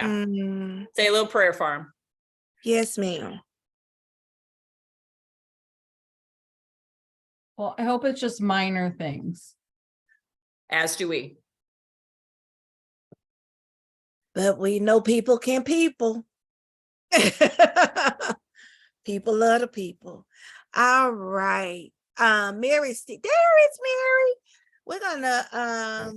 Yeah. Mm, Say a little prayer for him. yes, ma'am. Well, I hope it's just minor things. As do we. But we know people can people. People love the people. All right. Mary, there is Mary. We're gonna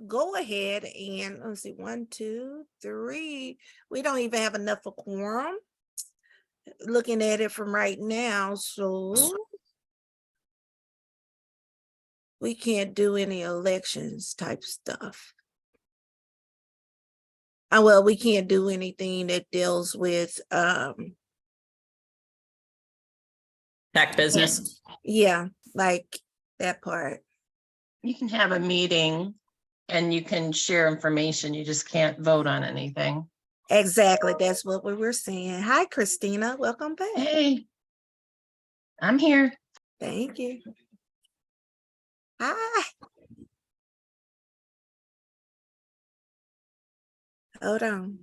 go ahead and let's see, 1, 2, 3. We don't even have enough for quorum. Looking at it from right now, so we can't do any elections type stuff. Well, we can't do anything that deals with Tech business. yeah, like that part. You can have a meeting and you can share information. You just can't vote on anything. Exactly. That's what we were saying. Hi, Christina. Welcome back. Hey, I'm here. Thank you. Hi. Hold on.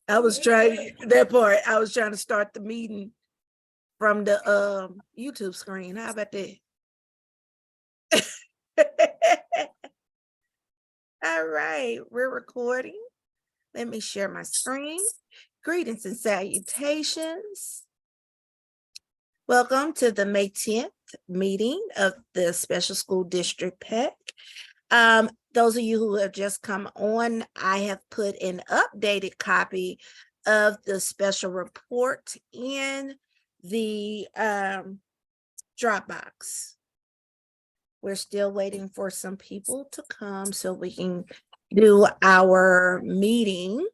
I was trying that part. I was trying to start the meeting from the YouTube screen. How about that? All right, we're recording. Let me share my screen. Greetings and salutations. Welcome to the May 10th meeting of the Special School District PAC. Those of you who have just come on, I have put an updated copy of the special report in the Dropbox. We're still waiting for some people to come so we can do our meeting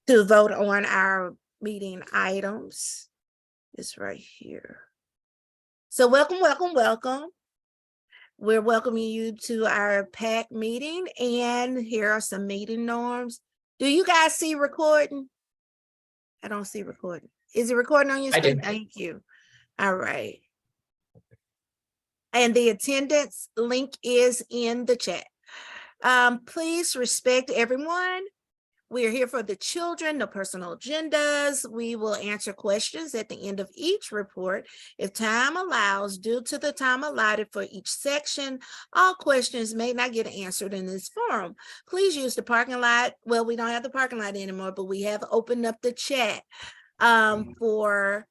to vote on our meeting items. It's right here. So welcome, welcome, welcome. We're welcoming you to our PAC meeting, and here are some meeting norms. Do you guys see recording? I don't see recording. Is it recording on your screen? Thank you. All right. And the attendance link is in the chat. Please respect everyone. We are here for the children, no personal agendas. We will answer questions at the end of each report. If time allows, due to the time allotted for each section, all questions may not get answered in this forum. Please use the parking lot. Well, we don't have the parking lot anymore, but we have opened up the chat for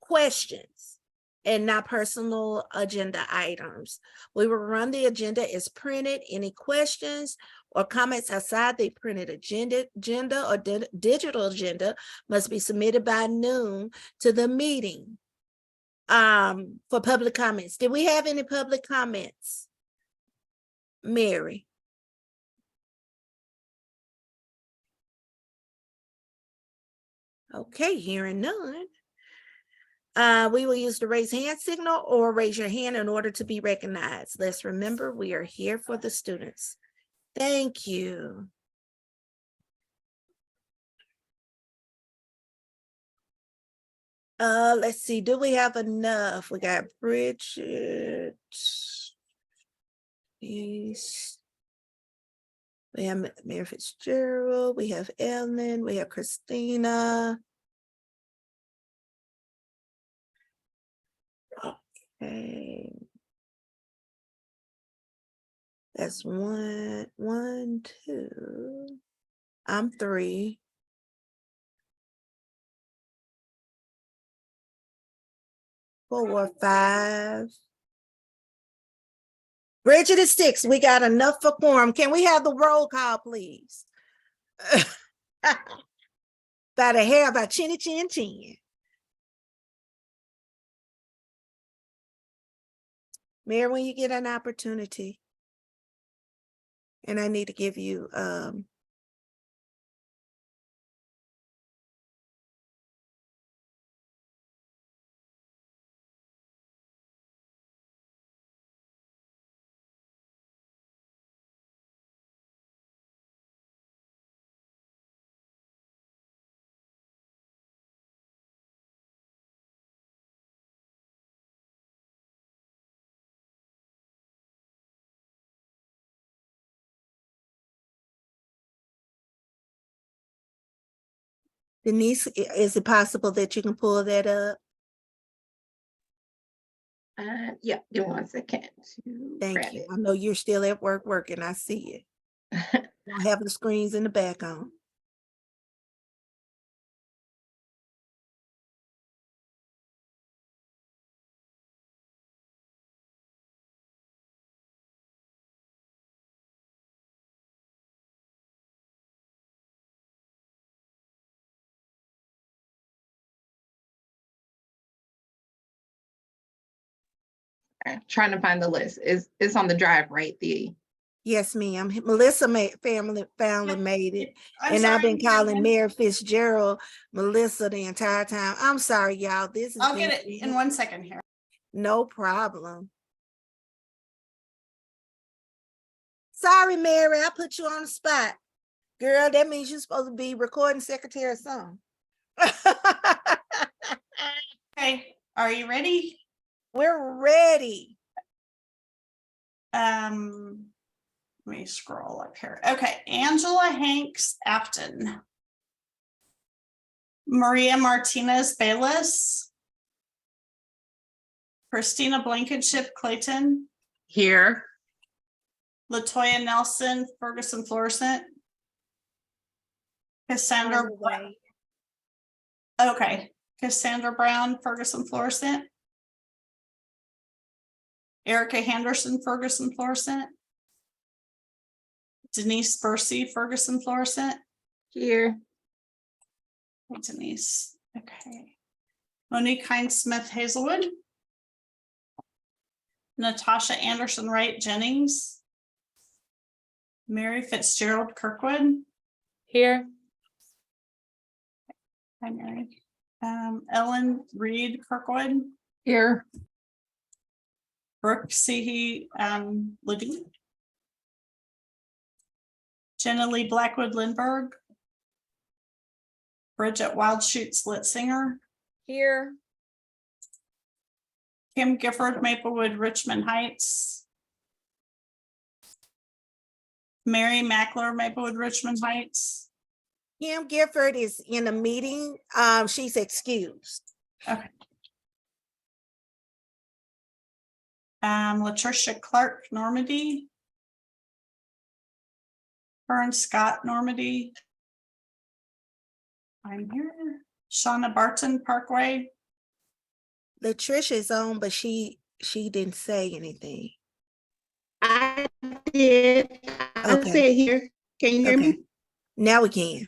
questions and not personal agenda items. We will run the agenda as printed. Any questions or comments outside the printed agenda or digital agenda must be submitted by noon to the meeting for public comments. Did we have any public comments? Mary? Okay, hearing none. We will use the raise hand signal or raise your hand in order to be recognized. Let's remember we are here for the students. Thank you. Let's see, do we have enough? We got Bridget. Yes. We have Mary Fitzgerald, we have Ellen, we have Christina. Okay. That's 1, 2. I'm 3. 4, 5. Bridget is 6. We got enough for quorum. Can we have the roll call, please? By the hair, by chinny chin chin. Mary, when you get an opportunity, and I need to give you Denise, is it possible that you can pull that up? Yeah, give me 1 second. to Thank grab you. I know you're still at work working. I see it. it. Don't have the screens in the back on. Trying to find the list. It's on the drive, right? Yes, ma'am. Melissa finally made it. And I've been calling Mary Fitzgerald Melissa the entire time. I'm sorry, y'all. This is. I'll get it in 1 second here. No problem. Sorry, Mary, I put you on the spot. Girl, that means you're supposed to be recording secretary or something. Okay, are you ready? We're ready. Let me scroll up here. Okay, Angela Hanks Afton. Maria Martinez Bayless. Christina Blankenship Clayton. Here, Latoya Nelson Ferguson Florissant. Cassandra. Way. Okay, Cassandra Brown Ferguson Florissant. Erica Henderson Ferguson Florissant. Denise Bursey Ferguson Florissant. Here. Hey, Denise, okay. Monique Hines Smith Hazelwood. Natasha Anderson Wright Jennings. Mary Fitzgerald Kirkwood. Here. Hi, Mary. Ellen Reed Kirkwood. Here. Brooke Seehey Liddy. Jenna Lee Blackwood Lindbergh. Bridget Wildshoots Litzinger. Here. Kim Gifford Maplewood Richmond Heights. Mary Mackler Maplewood Richmond Heights. Kim Gifford is in a meeting. She's excused. Okay. Latricia Clark Normandy. Fern Scott Normandy. I'm here. Shauna Barton Parkway. Latricia's on, but she didn't say anything. I did. I Okay. said here. Can you hear Okay. me? Now we can.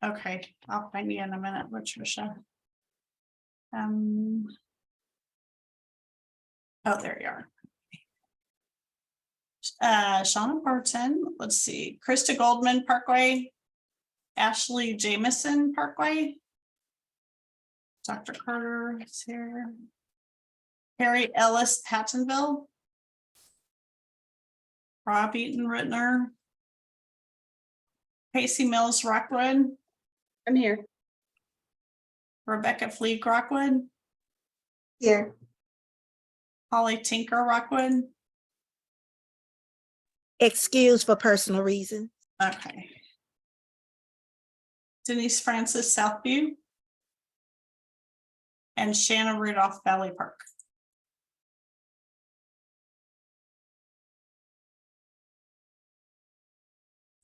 Okay, I'll find you in a minute, Latricia. Oh, there you are. Shauna Barton, let's see, Krista Goldman Parkway, Ashley Jamison Parkway. Dr. Carter is here. Harry Ellis Pattonville. Rob Eaton Rittner. Pacey Mills Rockwood. I'm here. Rebecca Fleeg Rockwood. Here. Holly Tinker Rockwood. Excused for personal reasons. Okay. Denise Francis Southview. And Shanna Rudolph Valley Park.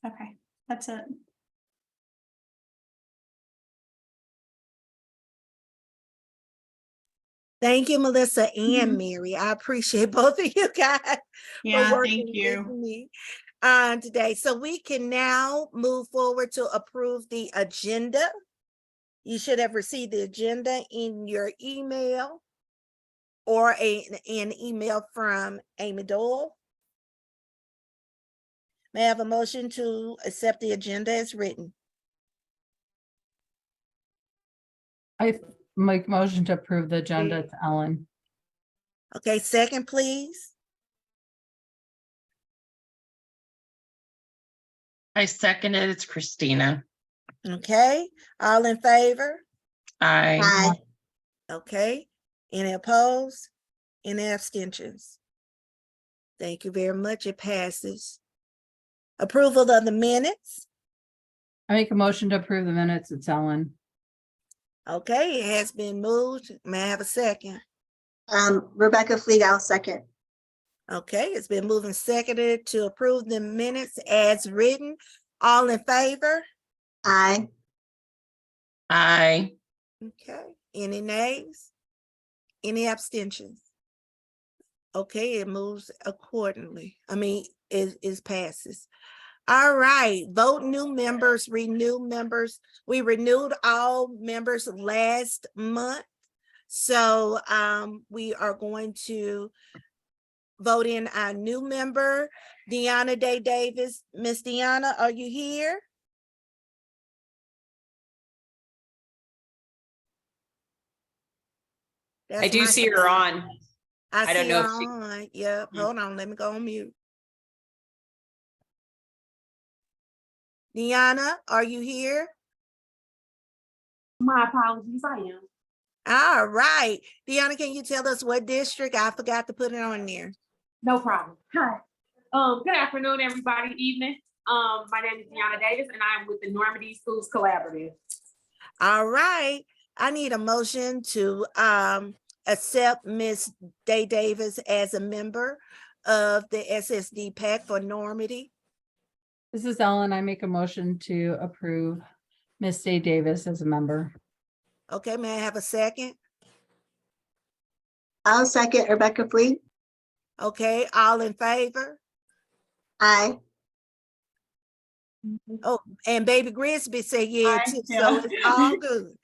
Okay, that's it. Thank you, Melissa and Mary. I appreciate both of you guys for Yeah, working thank you. with me today. So we can now move forward to approve the agenda. You should have received the agenda in your email or an email from Amy Doyle. May I have a motion to accept the agenda as written? I make motion to approve the agenda to Ellen. Okay, second, please. I second it. It's Christina. Okay, all in favor? I, Okay, any opposed? Any abstentions? Thank you very much. It passes. Approval of the minutes. I make a motion to approve the minutes. It's Ellen. Okay, it has been moved. May I have a second? Rebecca Fleet, I'll second. Okay, it's been moved and seconded to approve the minutes as written. All in favor? Aye. Aye. Okay, any nays? Any abstentions? Okay, it moves accordingly. I mean, it passes. All right, vote new members, renew members. We renewed all members last month. So we are going to vote in our new member, Deanna Day Davis. Miss Deanna, are you here? I do see her on. I I don't see know her if she- on. Yep, Hmm. hold on, let me go on mute. Deanna, are you here? My apologies, I am. All right. Deanna, can you tell us what district? I forgot to put it on there. No problem. Hi. Good afternoon, everybody, evening. My name is Deanna Davis and I'm with the Normandy Schools Collaborative. All right. I need a motion to accept Miss Day Davis as a member of the SSD PAC for Normandy. This is Ellen. I make a motion to approve Miss Day Davis as a member. Okay, may I have a second? I'll second Rebecca Fleet. Okay, all in favor? Aye. Oh, and Baby Grisby said yeah Aye, too, so yeah. it's all good.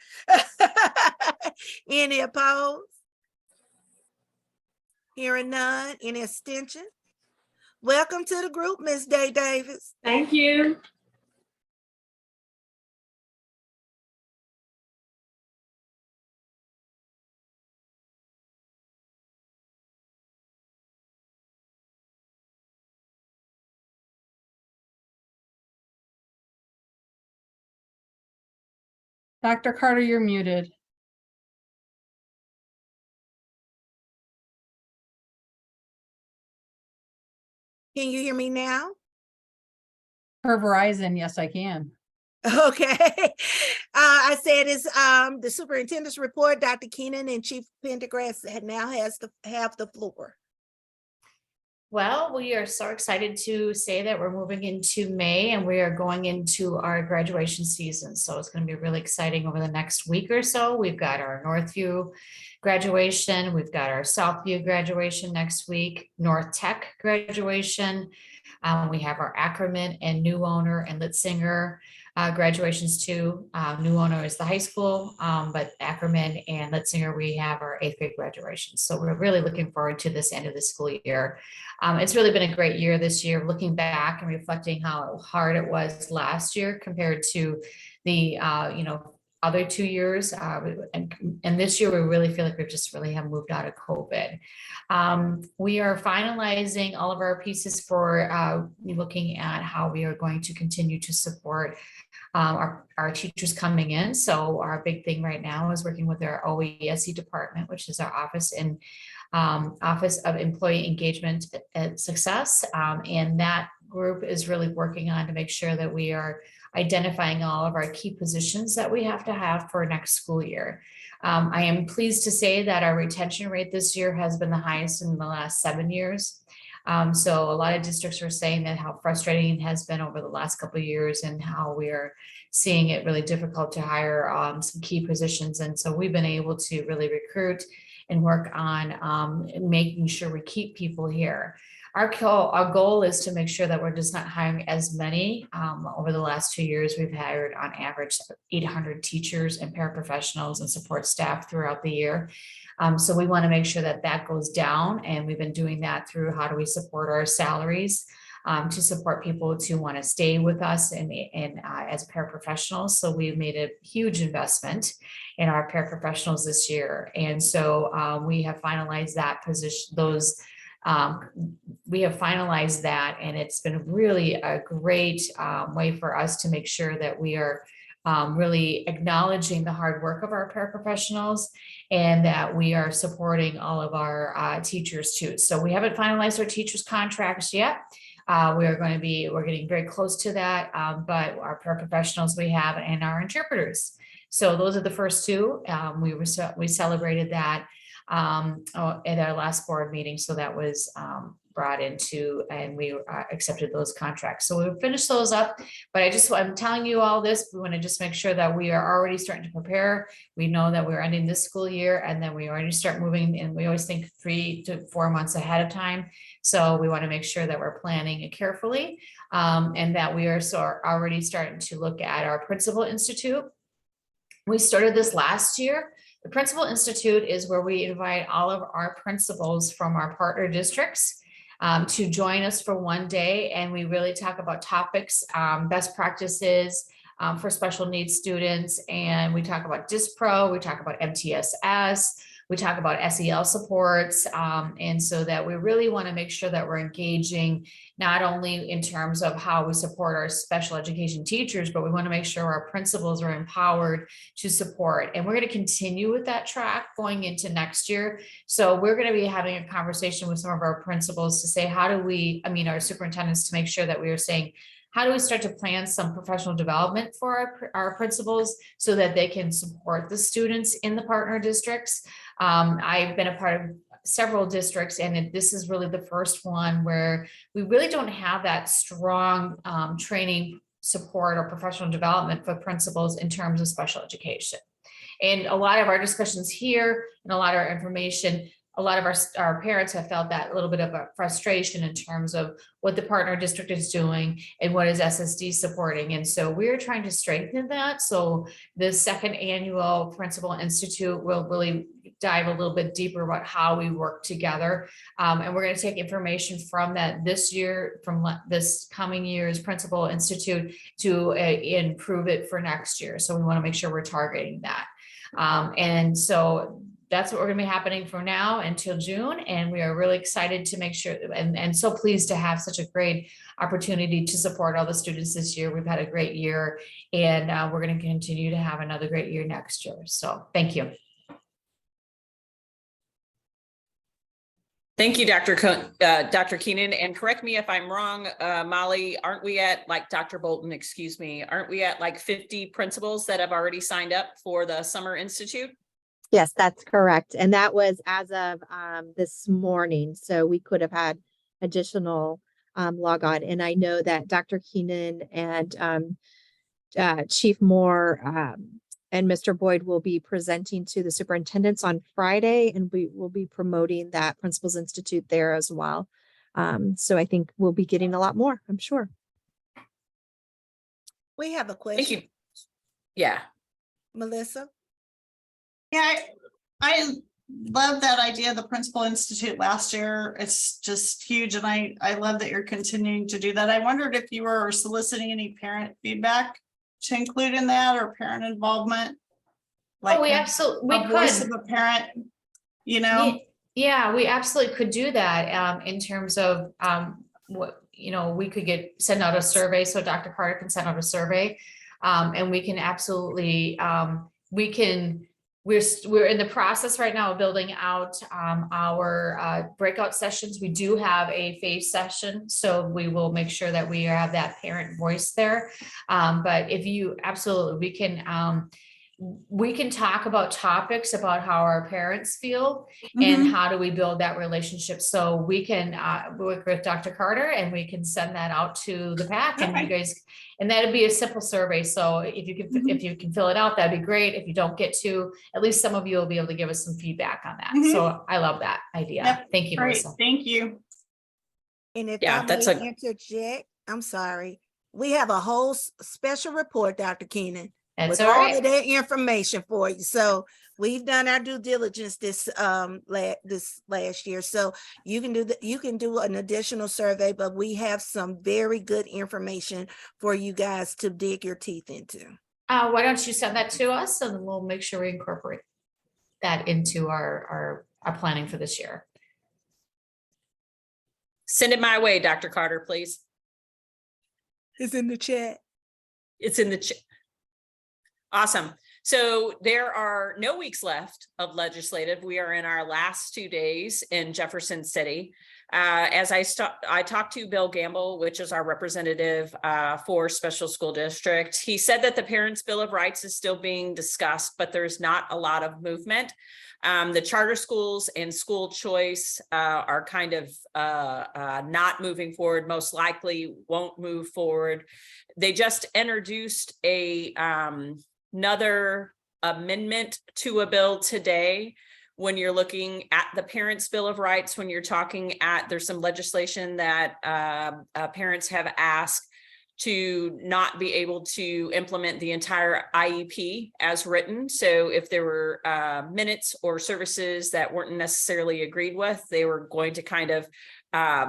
Any opposed? Hearing none, any abstention? Welcome to the group, Miss Day Davis. Thank you. Dr. Carter, you're muted. Can you hear me now? For Verizon, yes, I can. Okay. I said it's the superintendent's report. Dr. Keenan and Chief Pendergrass now has to have the floor. Well, we are so excited to say that we're moving into May and we are going into our graduation season. So it's going to be really exciting over the next week or so. We've got our Northview graduation. We've got our Southview graduation next week, North Tech graduation. We have our Ackerman and New Owner and Litzinger graduations too. New Owner is the high school, but Ackerman and Litzinger, we have our 8th grade graduation. So we're really looking forward to this end of the school year. It's really been a great year this year, looking back and reflecting how hard it was last year compared to the, other 2 years. And this year, we really feel like we just really have moved out of COVID. We are finalizing all of our pieces for looking at how we are going to continue to support our teachers coming in. So our big thing right now is working with our OESE department, which is our Office of Employee Engagement and Success. And that group is really working on to make sure that we are identifying all of our key positions that we have to have for next school year. I am pleased to say that our retention rate this year has been the highest in the last 7 years. So a lot of districts are saying that how frustrating it has been over the last couple of years and how we are seeing it really difficult to hire some key positions. And so we've been able to really recruit and work on making sure we keep people here. Our goal is to make sure that we're just not hiring as many. Over the last 2 years, we've hired on average 800 teachers and paraprofessionals and support staff throughout the year. So we want to make sure that that goes down. And we've been doing that through how do we support our salaries to support people to want to stay with us and as paraprofessionals. So we've made a huge investment in our paraprofessionals this year. And so we have finalized that position, we have finalized that, and it's been really a great way for us to make sure that we are really acknowledging the hard work of our paraprofessionals and that we are supporting all of our teachers too. So we haven't finalized our teachers' contracts yet. we're getting very close to that, but our paraprofessionals we have and our interpreters. So those are the first two. We celebrated that at our last board meeting. So that was brought into, and we accepted those contracts. So we'll finish those up, but I'm telling you all this, we want to just make sure that we are already starting to prepare. We know that we're ending this school year and then we already start moving, and we always think 3 to 4 months ahead of time. So we want to make sure that we're planning it carefully, and that we are already starting to look at our Principal Institute. We started this last year. The Principal Institute is where we invite all of our principals from our partner districts to join us for one day. And we really talk about topics, best practices for special needs students. And we talk about DISPRO, we talk about MTSS, we talk about SEL supports. And so that we really want to make sure that we're engaging not only in terms of how we support our special education teachers, but we want to make sure our principals are empowered to support. And we're going to continue with that track going into next year. So we're going to be having a conversation with some of our principals to say, our superintendents, to make sure that we are saying, how do we start to plan some professional development for our principals so that they can support the students in the partner districts? I've been a part of several districts, and this is really the first one where we really don't have that strong training support or professional development for principals in terms of special education. And a lot of our discussions here and a lot of our information, a lot of our parents have felt that little bit of a frustration in terms of what the partner district is doing and what is SSD supporting. And so we're trying to strengthen that. So the second annual Principal Institute will really dive a little bit deeper about how we work together. And we're going to take information from that this year, from this coming year's Principal Institute to improve it for next year. So we want to make sure we're targeting that. And so that's what we're going to be happening from now until June. And we are really excited to make sure and so pleased to have such a great opportunity to support all the students this year. We've had a great year, and we're going to continue to have another great year next year. So thank you. Thank you, Dr. Keenan, and correct me if I'm wrong, Molly, aren't we at, like, Dr. Bolton, excuse me, aren't we at like 50 principals that have already signed up for the Summer Institute? Yes, that's correct. And that was as of this morning. So we could have had additional log on. And I know that Dr. Keenan and Chief Moore and Mr. Boyd will be presenting to the superintendents on Friday, and we will be promoting that Principals Institute there as well. So I think we'll be getting a lot more, I'm sure. We have a question. Thank you. Yeah. Melissa? Yeah, I love that idea of the Principal Institute last year. It's just huge. And I love that you're continuing to do that. I wondered if you were soliciting any parent feedback to include in that, or parent involvement. Like we absolutely a voice of a parent, Yeah, we absolutely could do that in terms of what, we could send out a survey. So Dr. Carter can send out a survey, and we can absolutely, we're in the process right now of building out our breakout sessions. We do have a phase session, so we will make sure that we have that parent voice there. But if you absolutely, we can talk about topics about how our parents feel and how do we build that relationship. So we can work with Dr. Carter, and we can send that out to the PAC, and you guys, and that'd be a simple survey. So if you can fill it out, that'd be great. If you don't get to, at least some of you will be able to give us some feedback on that. So I love that idea. Yep. Thank you, Great. Melissa. Thank you. And if Yeah, I that's may interject, I'm sorry. We have a whole special report, Dr. Keenan, That's with all all right. of that information for you. So we've done our due diligence this last year. So you can do an additional survey, but we have some very good information for you guys to dig your teeth into. Why don't you send that to us, and we'll make sure we incorporate that into our planning for this year. Send it my way, Dr. Carter, please. It's in the chat. It's in the chat. Awesome. So there are no weeks left of legislative. We are in our last 2 days in Jefferson City. As I talked to Bill Gamble, which is our representative for special school district. He said that the Parents' Bill of Rights is still being discussed, but there's not a lot of movement. The charter schools and school choice are kind of not moving forward, most likely won't move forward. They just introduced another amendment to a bill today. When you're looking at the Parents' Bill of Rights, when you're talking at, there's some legislation that parents have asked to not be able to implement the entire IEP as written. So if there were minutes or services that weren't necessarily agreed with, they were going to kind of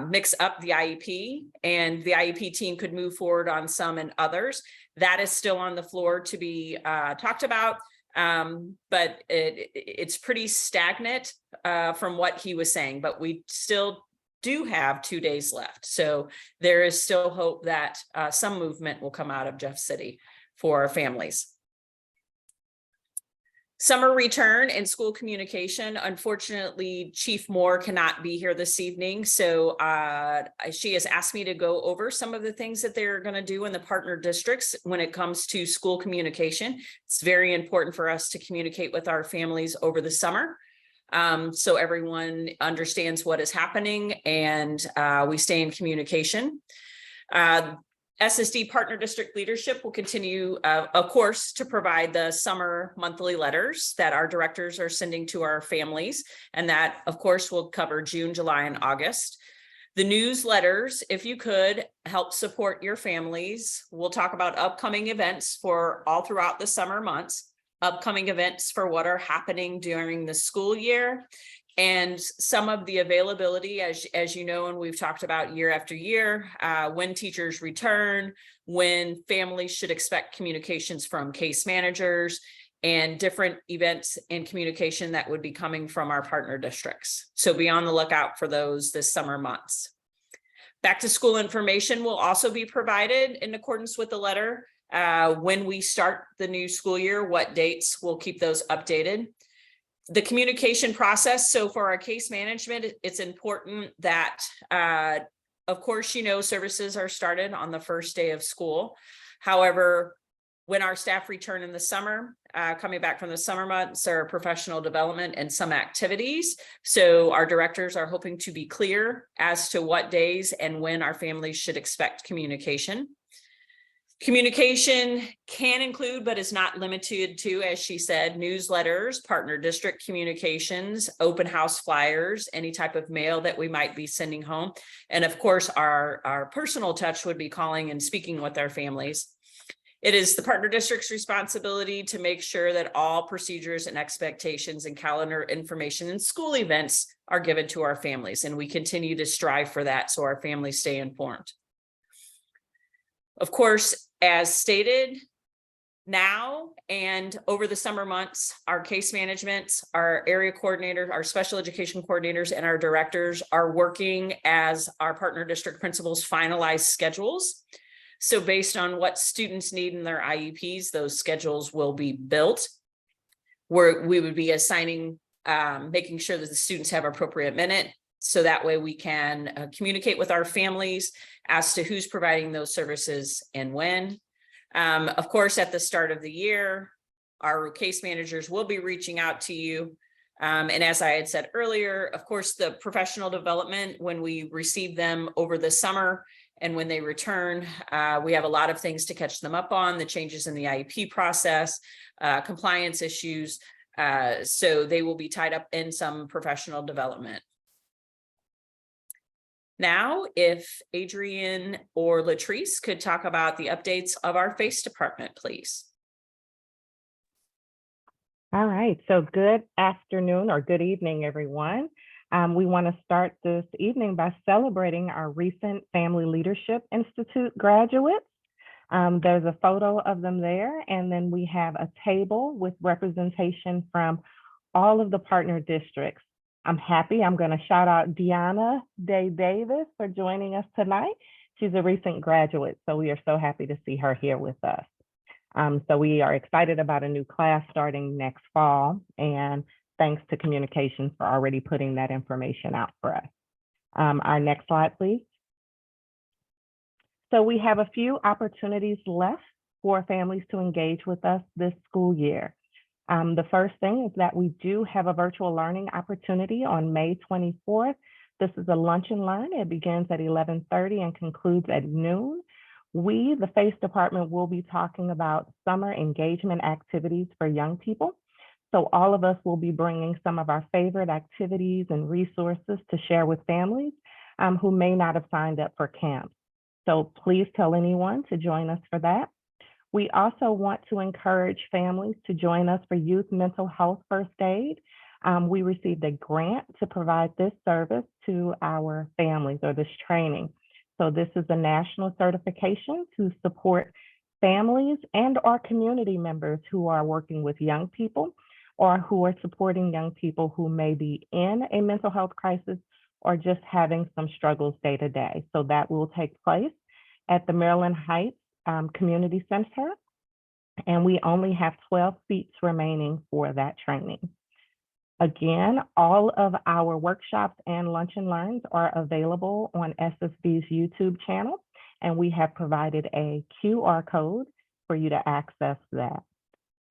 mix up the IEP, and the IEP team could move forward on some and others. That is still on the floor to be talked about. But it's pretty stagnant from what he was saying, but we still do have 2 days left. So there is still hope that some movement will come out of Jeff City for our families. Summer return and school communication. Unfortunately, Chief Moore cannot be here this evening. So she has asked me to go over some of the things that they're going to do in the partner districts when it comes to school communication. It's very important for us to communicate with our families over the summer, so everyone understands what is happening and we stay in communication. SSD Partner District leadership will continue, of course, to provide the summer monthly letters that our directors are sending to our families. And that, of course, will cover June, July, and August. The newsletters, if you could help support your families. We'll talk about upcoming events for all throughout the summer months, upcoming events for what are happening during the school year, and some of the availability, as you know, and we've talked about year after year, when teachers return, when families should expect communications from case managers, and different events and communication that would be coming from our partner districts. So be on the lookout for those this summer months. Back to school information will also be provided in accordance with the letter. When we start the new school year, what dates, we'll keep those updated. The communication process. So for our case management, it's important that, of course, services are started on the first day of school. However, when our staff return in the summer, coming back from the summer months, are professional development and some activities. So our directors are hoping to be clear as to what days and when our families should expect communication. Communication can include, but is not limited to, as she said, newsletters, partner district communications, open house flyers, any type of mail that we might be sending home. And of course, our personal touch would be calling and speaking with our families. It is the partner district's responsibility to make sure that all procedures and expectations and calendar information and school events are given to our families. And we continue to strive for that so our families stay informed. Of course, as stated, now and over the summer months, our case management, our area coordinators, our special education coordinators, and our directors are working as our partner district principals finalize schedules. So based on what students need in their IEPs, those schedules will be built, where we would be assigning, making sure that the students have appropriate minute. So that way we can communicate with our families as to who's providing those services and when. Of course, at the start of the year, our case managers will be reaching out to you. And as I had said earlier, of course, the professional development, when we receive them over the summer and when they return, we have a lot of things to catch them up on, the changes in the IEP process, compliance issues. So they will be tied up in some professional development. Now, if Adrienne or Latrice could talk about the updates of our FACE department, please. All right, so good afternoon or good evening, everyone. We want to start this evening by celebrating our recent Family Leadership Institute graduates. There's a photo of them there, and then we have a table with representation from all of the partner districts. I'm going to shout out Deanna Day Davis for joining us tonight. She's a recent graduate, so we are so happy to see her here with us. So we are excited about a new class starting next fall, and thanks to communications for already putting that information out for us. Our next slide, please. So we have a few opportunities left for families to engage with us this school year. The first thing is that we do have a virtual learning opportunity on May 24th. This is a lunch and learn. It begins at 11:30 and concludes at noon. We, the FACE department, will be talking about summer engagement activities for young people. So all of us will be bringing some of our favorite activities and resources to share with families who may not have signed up for camp. So please tell anyone to join us for that. We also want to encourage families to join us for Youth Mental Health First Aid. We received a grant to provide this service to our families, or this training. So this is a national certification to support families and our community members who are working with young people or who are supporting young people who may be in a mental health crisis or just having some struggles day to day. So that will take place at the Maryland Heights Community Center, and we only have 12 seats remaining for that training. Again, all of our workshops and lunch and learns are available on SSD's YouTube channel, and we have provided a QR code for you to access that.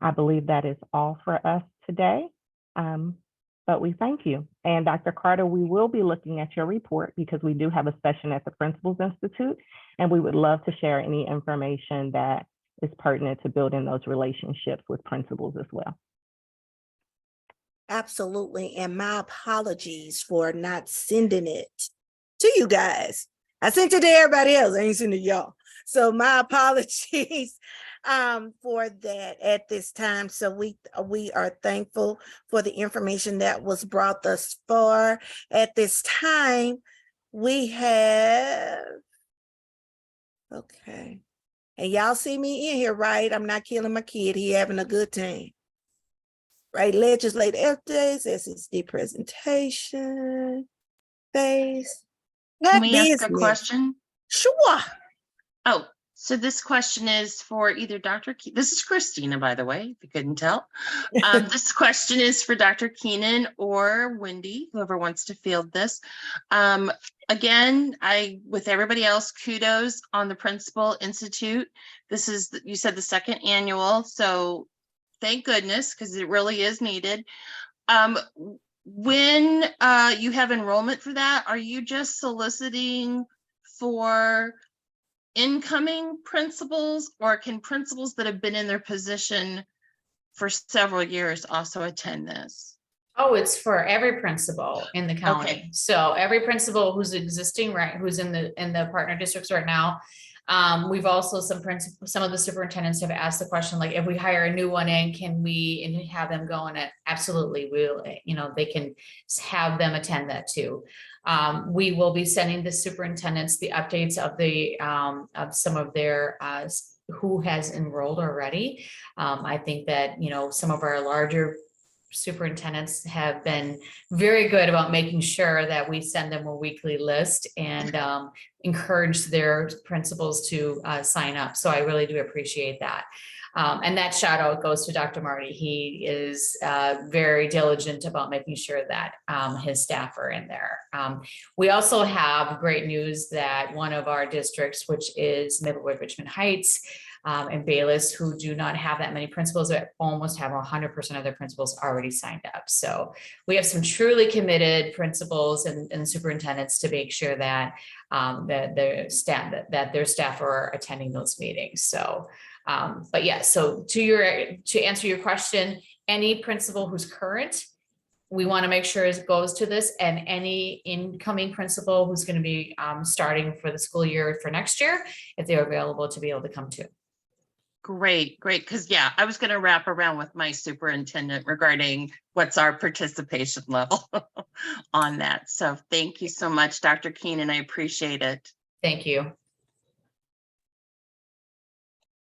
I believe that is all for us today, but we thank you. And Dr. Carter, we will be looking at your report because we do have a session at the Principals Institute, and we would love to share any information that is pertinent to building those relationships with principals as well. Absolutely. And my apologies for not sending it to you guys. I sent it to everybody else. I ain't sent it to y'all. So my apologies for that at this time. So we are thankful for the information that was brought thus far. At this time, we have, okay. And y'all see me in here, right? I'm not killing my kid. He having a good time. Right, legislative updates, SSD presentation, phase. Can we ask a question? Sure. Oh, so this question is for either this is Christina, by the way, if you couldn't tell. This question is for Dr. Keenan or Wendy, whoever wants to field this. Again, with everybody else, kudos on the Principal Institute. This is, you said, the second annual, so thank goodness, because it really is needed. When you have enrollment for that, are you just soliciting for incoming principals, or can principals that have been in their position for several years also attend this? Oh, it's for every principal in the county. Okay. So every principal who's existing, right, who's in the partner districts right now. We've also, some of the superintendents have asked the question, like, if we hire a new one in, can we have them go in it? Absolutely, we'll, they can have them attend that too. We will be sending the superintendents the updates of of some of their who has enrolled already. I think that, some of our larger superintendents have been very good about making sure that we send them a weekly list and encourage their principals to sign up. So I really do appreciate that. And that shout out goes to Dr. Marty. He is very diligent about making sure that his staff are in there. We also have great news that one of our districts, which is Maplewood Richmond Heights, and Bayless, who do not have that many principals, that almost have 100% of their principals already signed up. So we have some truly committed principals and superintendents to make sure that their staff are attending those meetings. So, but yeah, so to answer your question, any principal who's current, we want to make sure it goes to this, and any incoming principal who's going to be starting for the school year for next year, if they're available, to be able to come to. Great. Because yeah, I was going to wrap around with my superintendent regarding what's our participation level on that. So thank you so much, Dr. Keenan. I appreciate it. Thank you.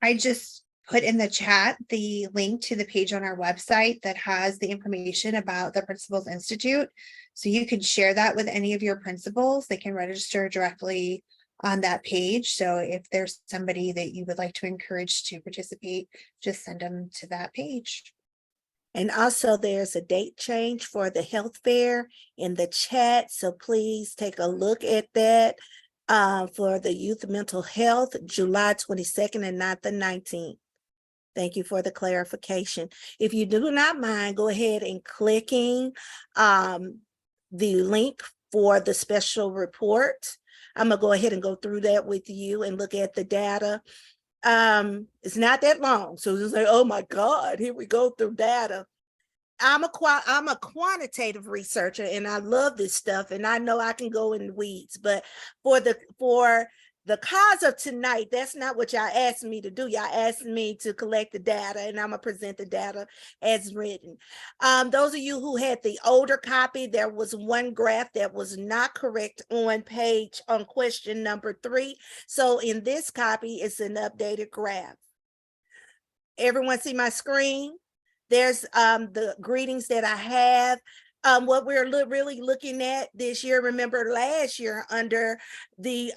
I just put in the chat the link to the page on our website that has the information about the Principals Institute. So you can share that with any of your principals. They can register directly on that page. So if there's somebody that you would like to encourage to participate, just send them to that page. And also there's a date change for the health fair in the chat. So please take a look at that for the youth mental health, July 22nd and not the 19th. Thank you for the clarification. If you do not mind, go ahead and clicking the link for the special report. I'm gonna go ahead and go through that with you and look at the data. It's not that long, so it's like, oh my God, here we go through data. I'm a quantitative researcher and I love this stuff, and I know I can go in the weeds, but for the cause of tonight, that's not what y'all asked me to do. Y'all asked me to collect the data, and I'm gonna present the data as written. Those of you who had the older copy, there was one graph that was not correct on question number 3. So in this copy, it's an updated graph. Everyone see my screen? There's the greetings that I have. What we're really looking at this year, remember last year under the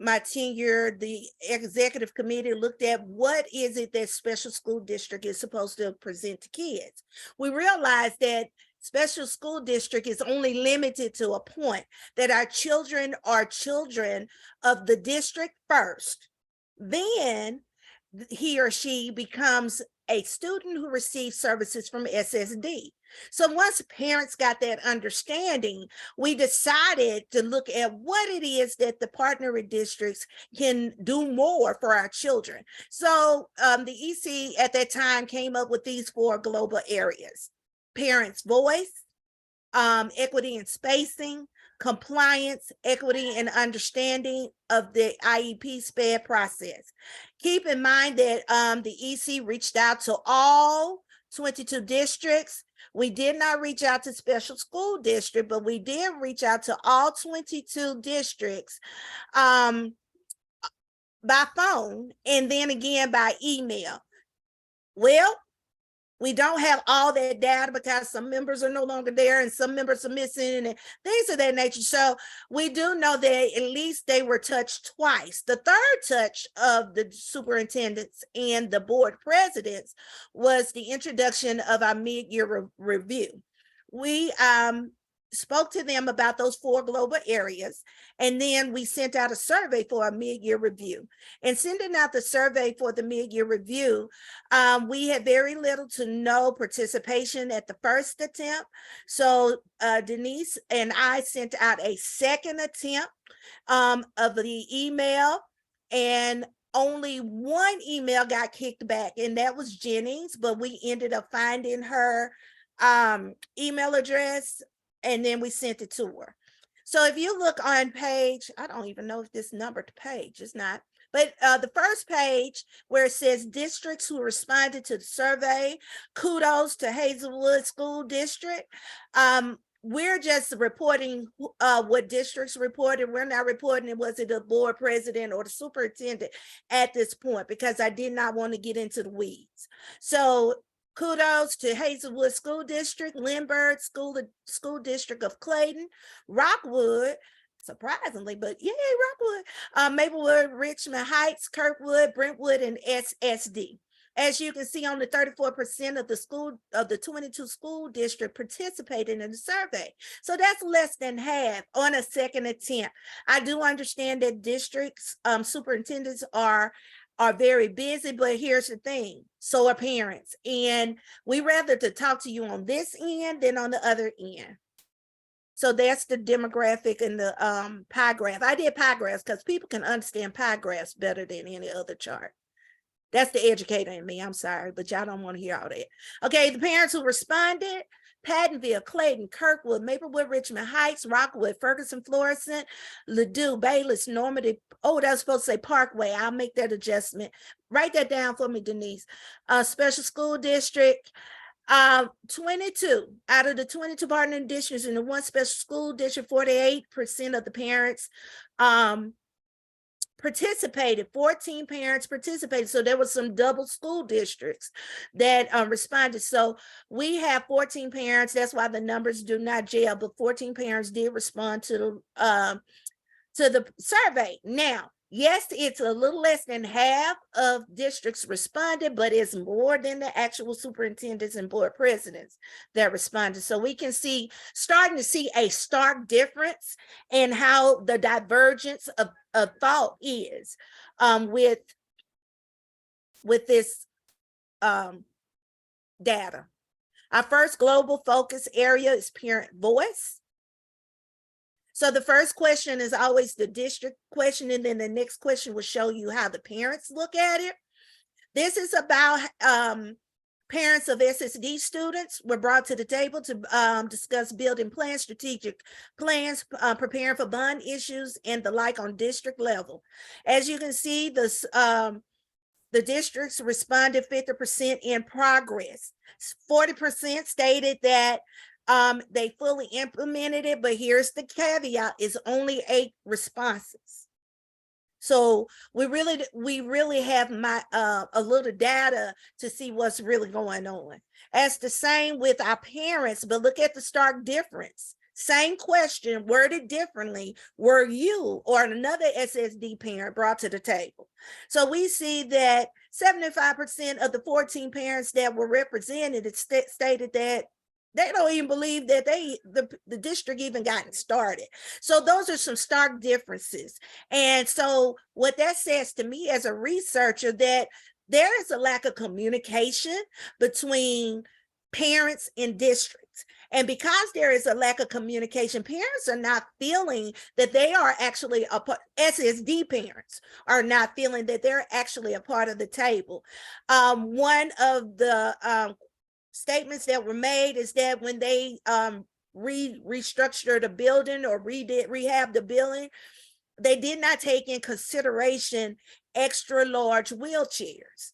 my tenure, the executive committee looked at what is it that special school district is supposed to present to kids. We realized that special school district is only limited to a point, that our children are children of the district first. Then he or she becomes a student who receives services from SSD. So once parents got that understanding, we decided to look at what it is that the partnering districts can do more for our children. So the EC at that time came up with these 4 global areas: parents' voice, equity and spacing, compliance, equity, and understanding of the IEP SPED process. Keep in mind that the EC reached out to all 22 districts. We did not reach out to special school district, but we did reach out to all 22 districts by phone and then again by email. Well, we don't have all that data because some members are no longer there and some members are missing and things of that nature. So we do know that at least they were touched twice. The third touch of the superintendents and the board presidents was the introduction of our mid-year review. We spoke to them about those 4 global areas, and then we sent out a survey for a mid-year review. And sending out the survey for the mid-year review, we had very little to no participation at the first attempt. So Denise and I sent out a second attempt of the email, and only one email got kicked back, and that was Jennings, but we ended up finding her email address, and then we sent it to her. So if you look on page, I don't even know if this numbered page, it's not, but the first page where it says districts who responded to the survey, kudos to Hazelwood School District. We're just reporting what districts reported. We're not reporting was it the board president or the superintendent at this point, because I did not want to get into the weeds. So kudos to Hazelwood School District, Lindbergh School District of Clayton, Rockwood, surprisingly, but yay, Rockwood, Maplewood, Richmond Heights, Kirkwood, Brentwood, and SSD. As you can see, only 34% of the 22 school district participated in the survey. So that's less than half on a second attempt. I do understand that districts, superintendents are very busy, but here's the thing, so are parents. And we rather to talk to you on this end than on the other end. So that's the demographic and the pie graph. I did pie graphs because people can understand pie graphs better than any other chart. That's the educator in me, I'm sorry, but y'all don't want to hear all that. Okay, the parents who responded: Pattonville, Clayton, Kirkwood, Maplewood, Richmond Heights, Rockwood, Ferguson, Florissant, Ladue, Bayless, Normandy. Oh, that was supposed to say Parkway. I'll make that adjustment. Write that down for me, Denise. Special school district, 22 out of the 22 partner districts in the one special school district, 48% of the parents participated. 14 parents participated. So there was some double school districts that responded. So we have 14 parents. That's why the numbers do not gel, but 14 parents did respond to to the survey. Now, yes, it's a little less than half of districts responded, but it's more than the actual superintendents and board presidents that responded. So we can see, starting to see a stark difference in how the divergence of thought is with this data. Our first global focus area is parent voice. So the first question is always the district question, and then the next question will show you how the parents look at it. This is about parents of SSD students were brought to the table to discuss building plans, strategic plans, preparing for bond issues and the like on district level. As you can see, the districts responded 50% in progress. 40% stated that they fully implemented it, but here's the caveat: it's only 8 responses. So we really have a little data to see what's really going on. As the same with our parents, but look at the stark difference. Same question, worded differently, were you or another SSD parent brought to the table? So we see that 75% of the 14 parents that were represented stated that they don't even believe that the district even gotten started. So those are some stark differences. And so what that says to me as a researcher, that there is a lack of communication between parents and districts. And because there is a lack of communication, parents are not feeling that they are actually a part, SSD parents are not feeling that they're actually a part of the table. One of the statements that were made is that when they restructured the building or rehab the building, they did not take in consideration extra large wheelchairs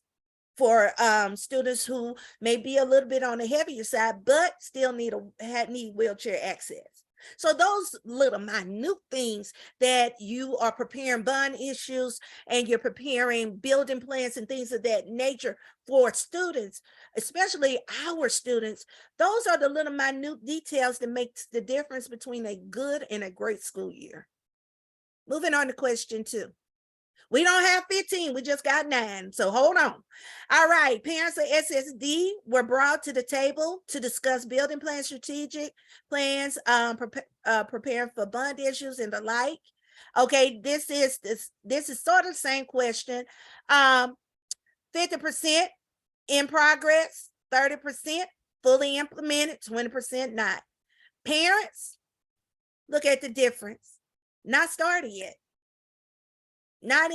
for students who may be a little bit on the heavier side, but still need wheelchair access. So those little minute things that you are preparing bond issues and you're preparing building plans and things of that nature for students, especially our students, those are the little minute details that makes the difference between a good and a great school year. Moving on to question 2. We don't have 15, we just got 9, so hold on. All right, parents of SSD were brought to the table to discuss building plans, strategic plans, preparing for bond issues and the like. Okay, this is sort of the same question. 50% in progress, 30% fully implemented, 20% not. Parents, look at the difference. Not started yet. Not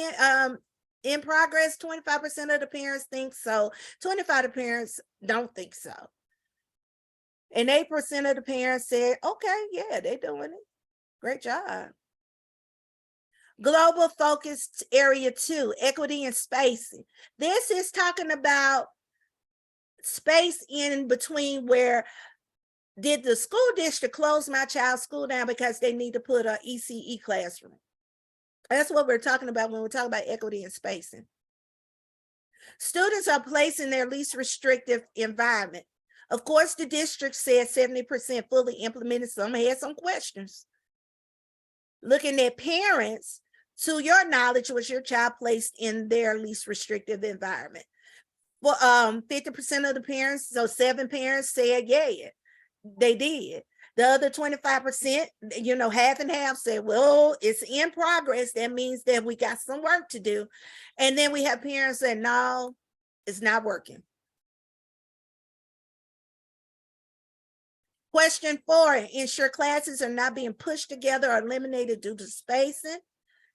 in progress, 25% of the parents think so. 25% of the parents don't think so. And 8% of the parents said, okay, yeah, they're doing it. Great job. Global focused area 2, equity and spacing. This is talking about space in between where did the school district close my child's school down because they need to put an ECE classroom? That's what we're talking about when we're talking about equity and spacing. Students are placed in their least restrictive environment. Of course, the district said 70% fully implemented. Some had some questions. Looking at parents, to your knowledge, was your child placed in their least restrictive environment? Well, 50% of the parents, so 7 parents said, yeah, they did. The other 25%, half and half said, well, it's in progress. That means that we got some work to do. And then we have parents that, no, it's not working. Question 4, ensure classes are not being pushed together or eliminated due to spacing.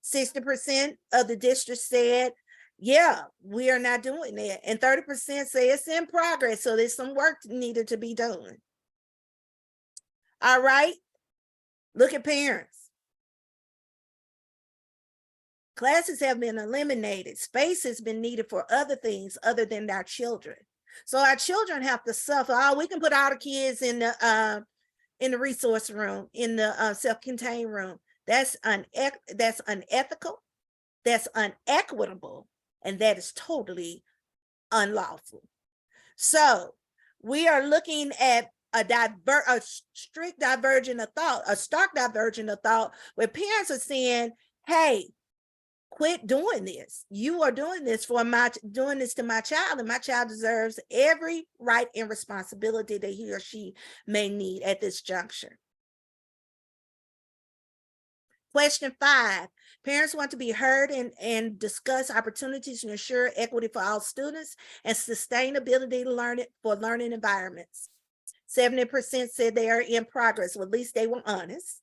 60% of the district said, yeah, we are not doing that. And 30% say it's in progress. So there's some work needed to be done. All right, look at parents. Classes have been eliminated. Space has been needed for other things other than our children. So our children have to suffer. Oh, we can put all the kids in the resource room, in the self-contained room. That's unethical, that's unequitable, and that is totally unlawful. So we are looking at a strict divergent of thought, a stark divergent of thought, where parents are saying, hey, quit doing this. You are doing this doing this to my child, and my child deserves every right and responsibility that he or she may need at this juncture. Question 5, parents want to be heard and discuss opportunities to ensure equity for all students and sustainability for learning environments. 70% said they are in progress, well, at least they were honest.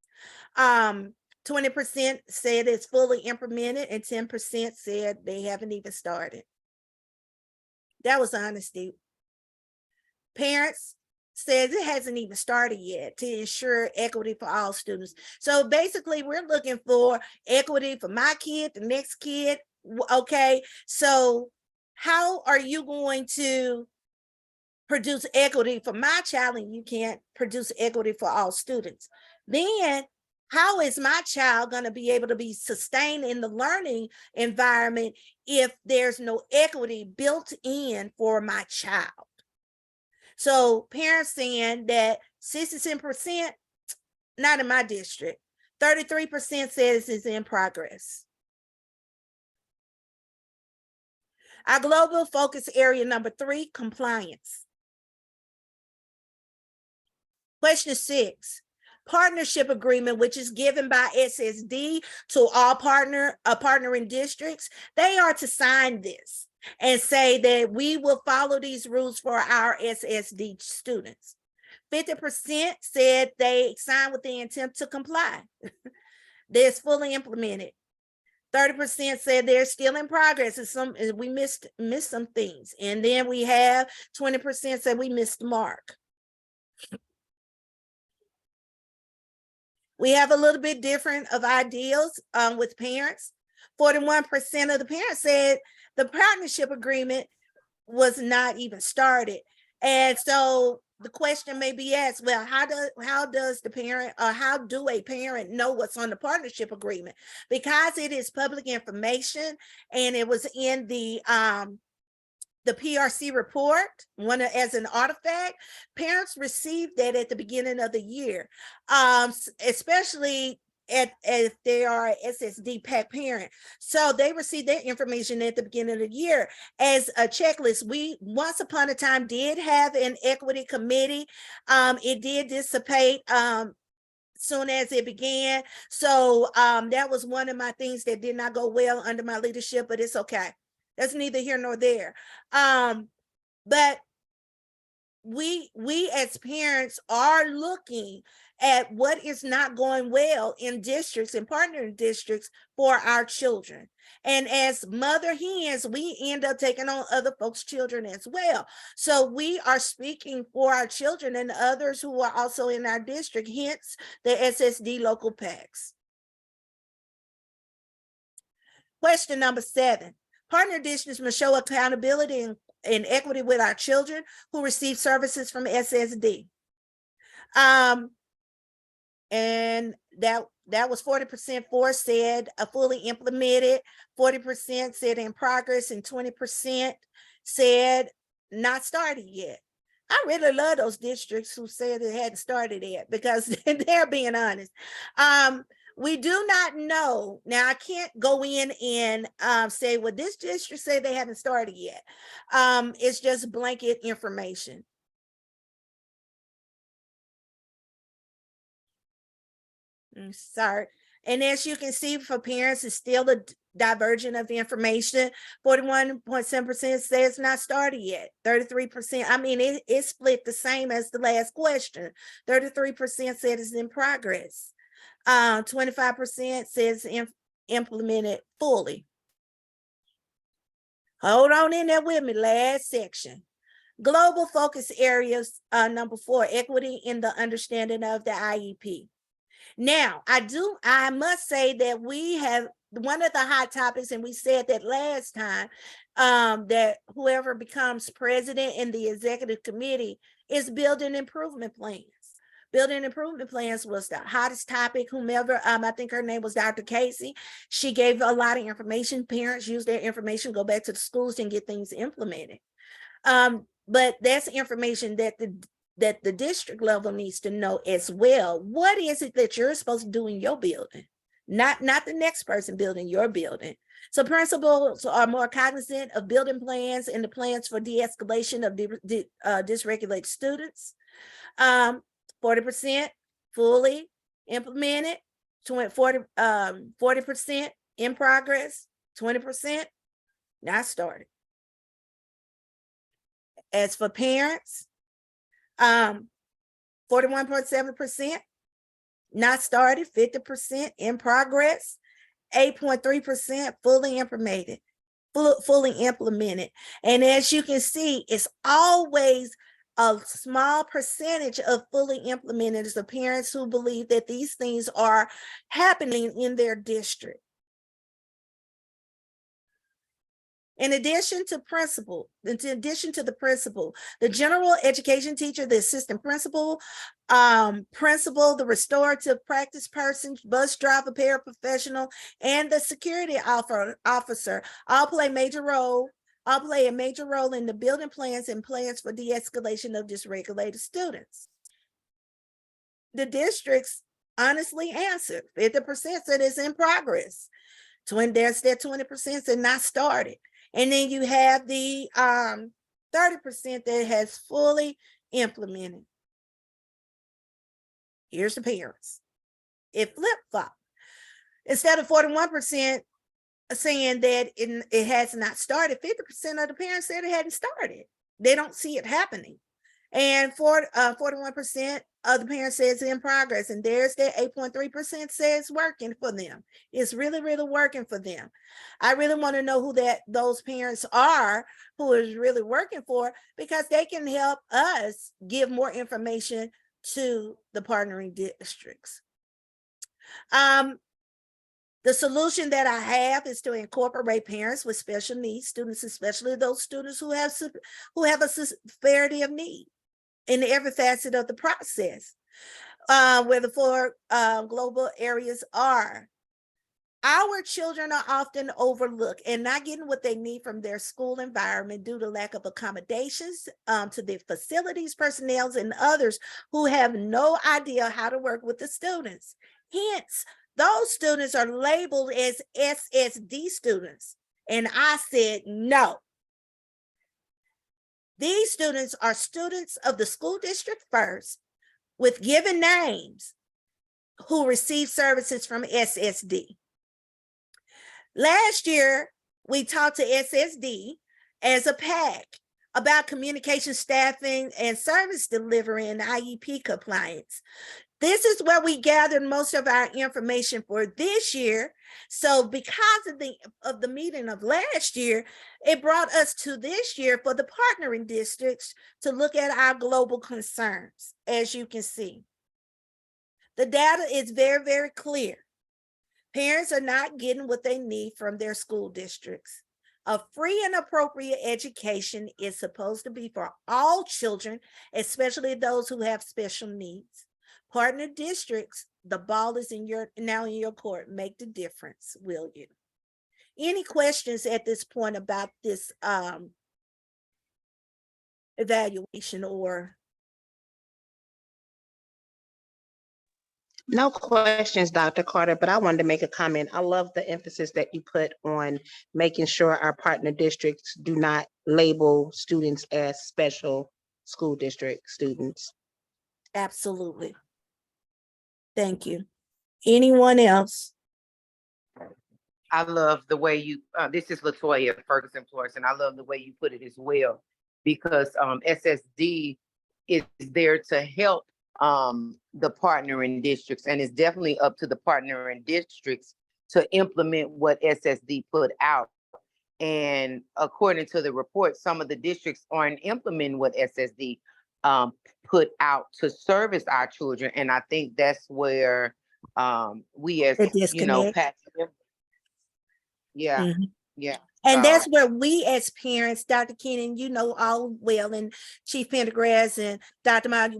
20% said it's fully implemented, and 10% said they haven't even started. That was honesty. Parents says it hasn't even started yet to ensure equity for all students. So basically, we're looking for equity for my kid, the next kid. Okay, so how are you going to produce equity for my child and you can't produce equity for all students? Then how is my child going to be able to be sustained in the learning environment if there's no equity built in for my child? So parents saying that 67%, not in my district. 33% says it's in progress. Our global focus area number 3, compliance. Question 6, partnership agreement, which is given by SSD to all partnering districts. They are to sign this and say that we will follow these rules for our SSD students. 50% said they signed with the intent to comply. That's fully implemented. 30% said they're still in progress. We missed some things. And then we have 20% said we missed the mark. We have a little bit different of ideals with parents. 41% of the parents said the partnership agreement was not even started. And so the question may be asked, well, how does the parent, or how do a parent know what's on the partnership agreement? Because it is public information and it was in the PRC report, as an artifact. Parents received that at the beginning of the year, especially if they are an SSD PAC parent. So they received their information at the beginning of the year as a checklist. We once upon a time did have an equity committee. It did dissipate soon as it began. So that was one of my things that did not go well under my leadership, but it's okay. That's neither here nor there. But we as parents are looking at what is not going well in districts and partnering districts for our children. And as mother hens, we end up taking on other folks' children as well. So we are speaking for our children and others who are also in our district, hence the SSD local PACs. Question number 7. Partner districts must show accountability and equity with our children who receive services from SSD. And that was 40% for said fully implemented, 40% said in progress, and 20% said not started yet. I really love those districts who said it hadn't started yet, because they're being honest. We do not know. Now, I can't go in and say, well, this district say they haven't started yet. It's just blanket information. Sorry. And as you can see, for parents, it's still a divergent of information. 41.7% say it's not started yet. 33%, I mean, it's split the same as the last question. 33% said it's in progress. 25% says implemented fully. Hold on in there with me, last section. Global focus areas, number 4, equity in the understanding of the IEP. Now, I must say that we have one of the hot topics, and we said that last time, that whoever becomes president in the executive committee is building improvement plans. Building improvement plans was the hottest topic. Whomever, I think her name was Dr. Casey. She gave a lot of information. Parents use their information, go back to the schools and get things implemented. But that's information that that the district level needs to know as well. What is it that you're supposed to do in your building? Not the next person building your building. So principals are more cognizant of building plans and the plans for de-escalation of dysregulated students. 40% fully implemented, 40% in progress, 20% not started. As for parents, 41.7% not started, 50% in progress, 8.3% fully implemented. And as you can see, it's always a small percentage of fully implemented is the parents who believe that these things are happening in their district. In addition to the principal, the general education teacher, the assistant principal, the restorative practice person, bus driver, paraprofessional, and the security officer all play a major role in the building plans and plans for de-escalation of dysregulated students. The districts honestly answered. 50% said it's in progress. There's that 20% said not started. And then you have the 30% that has fully implemented. Here's the parents. It flip-flopped. Instead of 41% saying that it has not started, 50% of the parents said it hadn't started. They don't see it happening. And 41% of the parents say it's in progress. And there's that 8.3% says working for them. It's really, really working for them. I really want to know who those parents are who is really working for, because they can help us give more information to the partnering districts. The solution that I have is to incorporate parents with special needs students, especially those students who have a severity of need in every facet of the process, where the four global areas are. Our children are often overlooked and not getting what they need from their school environment due to lack of accommodations to their facilities, personnel, and others who have no idea how to work with the students. Hence, those students are labeled as SSD students. And I said, no. These students are students of the school district first with given names who receive services from SSD. Last year, we talked to SSD as a PAC about communication staffing and service delivery and IEP compliance. This is where we gathered most of our information for this year. So because of the meeting of last year, it brought us to this year for the partnering districts to look at our global concerns, as you can see. The data is very, very clear. Parents are not getting what they need from their school districts. A free and appropriate education is supposed to be for all children, especially those who have special needs. Partner districts, the ball is now in your court. Make the difference, will you? Any questions at this point about this evaluation or? No questions, Dr. Carter, but I wanted to make a comment. I love the emphasis that you put on making sure our partner districts do not label students as special school district students. Absolutely. Thank you. Anyone else? I love the way you, this is Latoya Ferguson Flores, and I love the way you put it as well, because SSD is there to help the partnering districts, and it's definitely up to the partnering districts to implement what SSD put out. And according to the report, some of the districts aren't implementing what SSD put out to service our children. And I think that's where we as, PAC, yeah, yeah. And that's where we as parents, Dr. Keenan, you know all well, and Chief Pendergrass and Dr. Miles,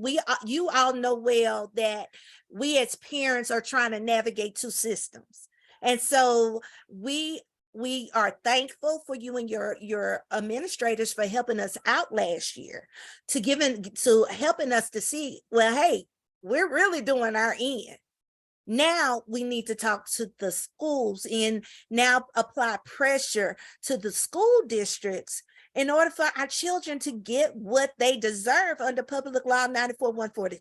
you all know well that we as parents are trying to navigate two systems. And so we we are thankful for you and your administrators for helping us out last year, to helping us to see, well, hey, we're really doing our end. Now we need to talk to the schools and now apply pressure to the school districts in order for our children to get what they deserve under Public Law 94-142.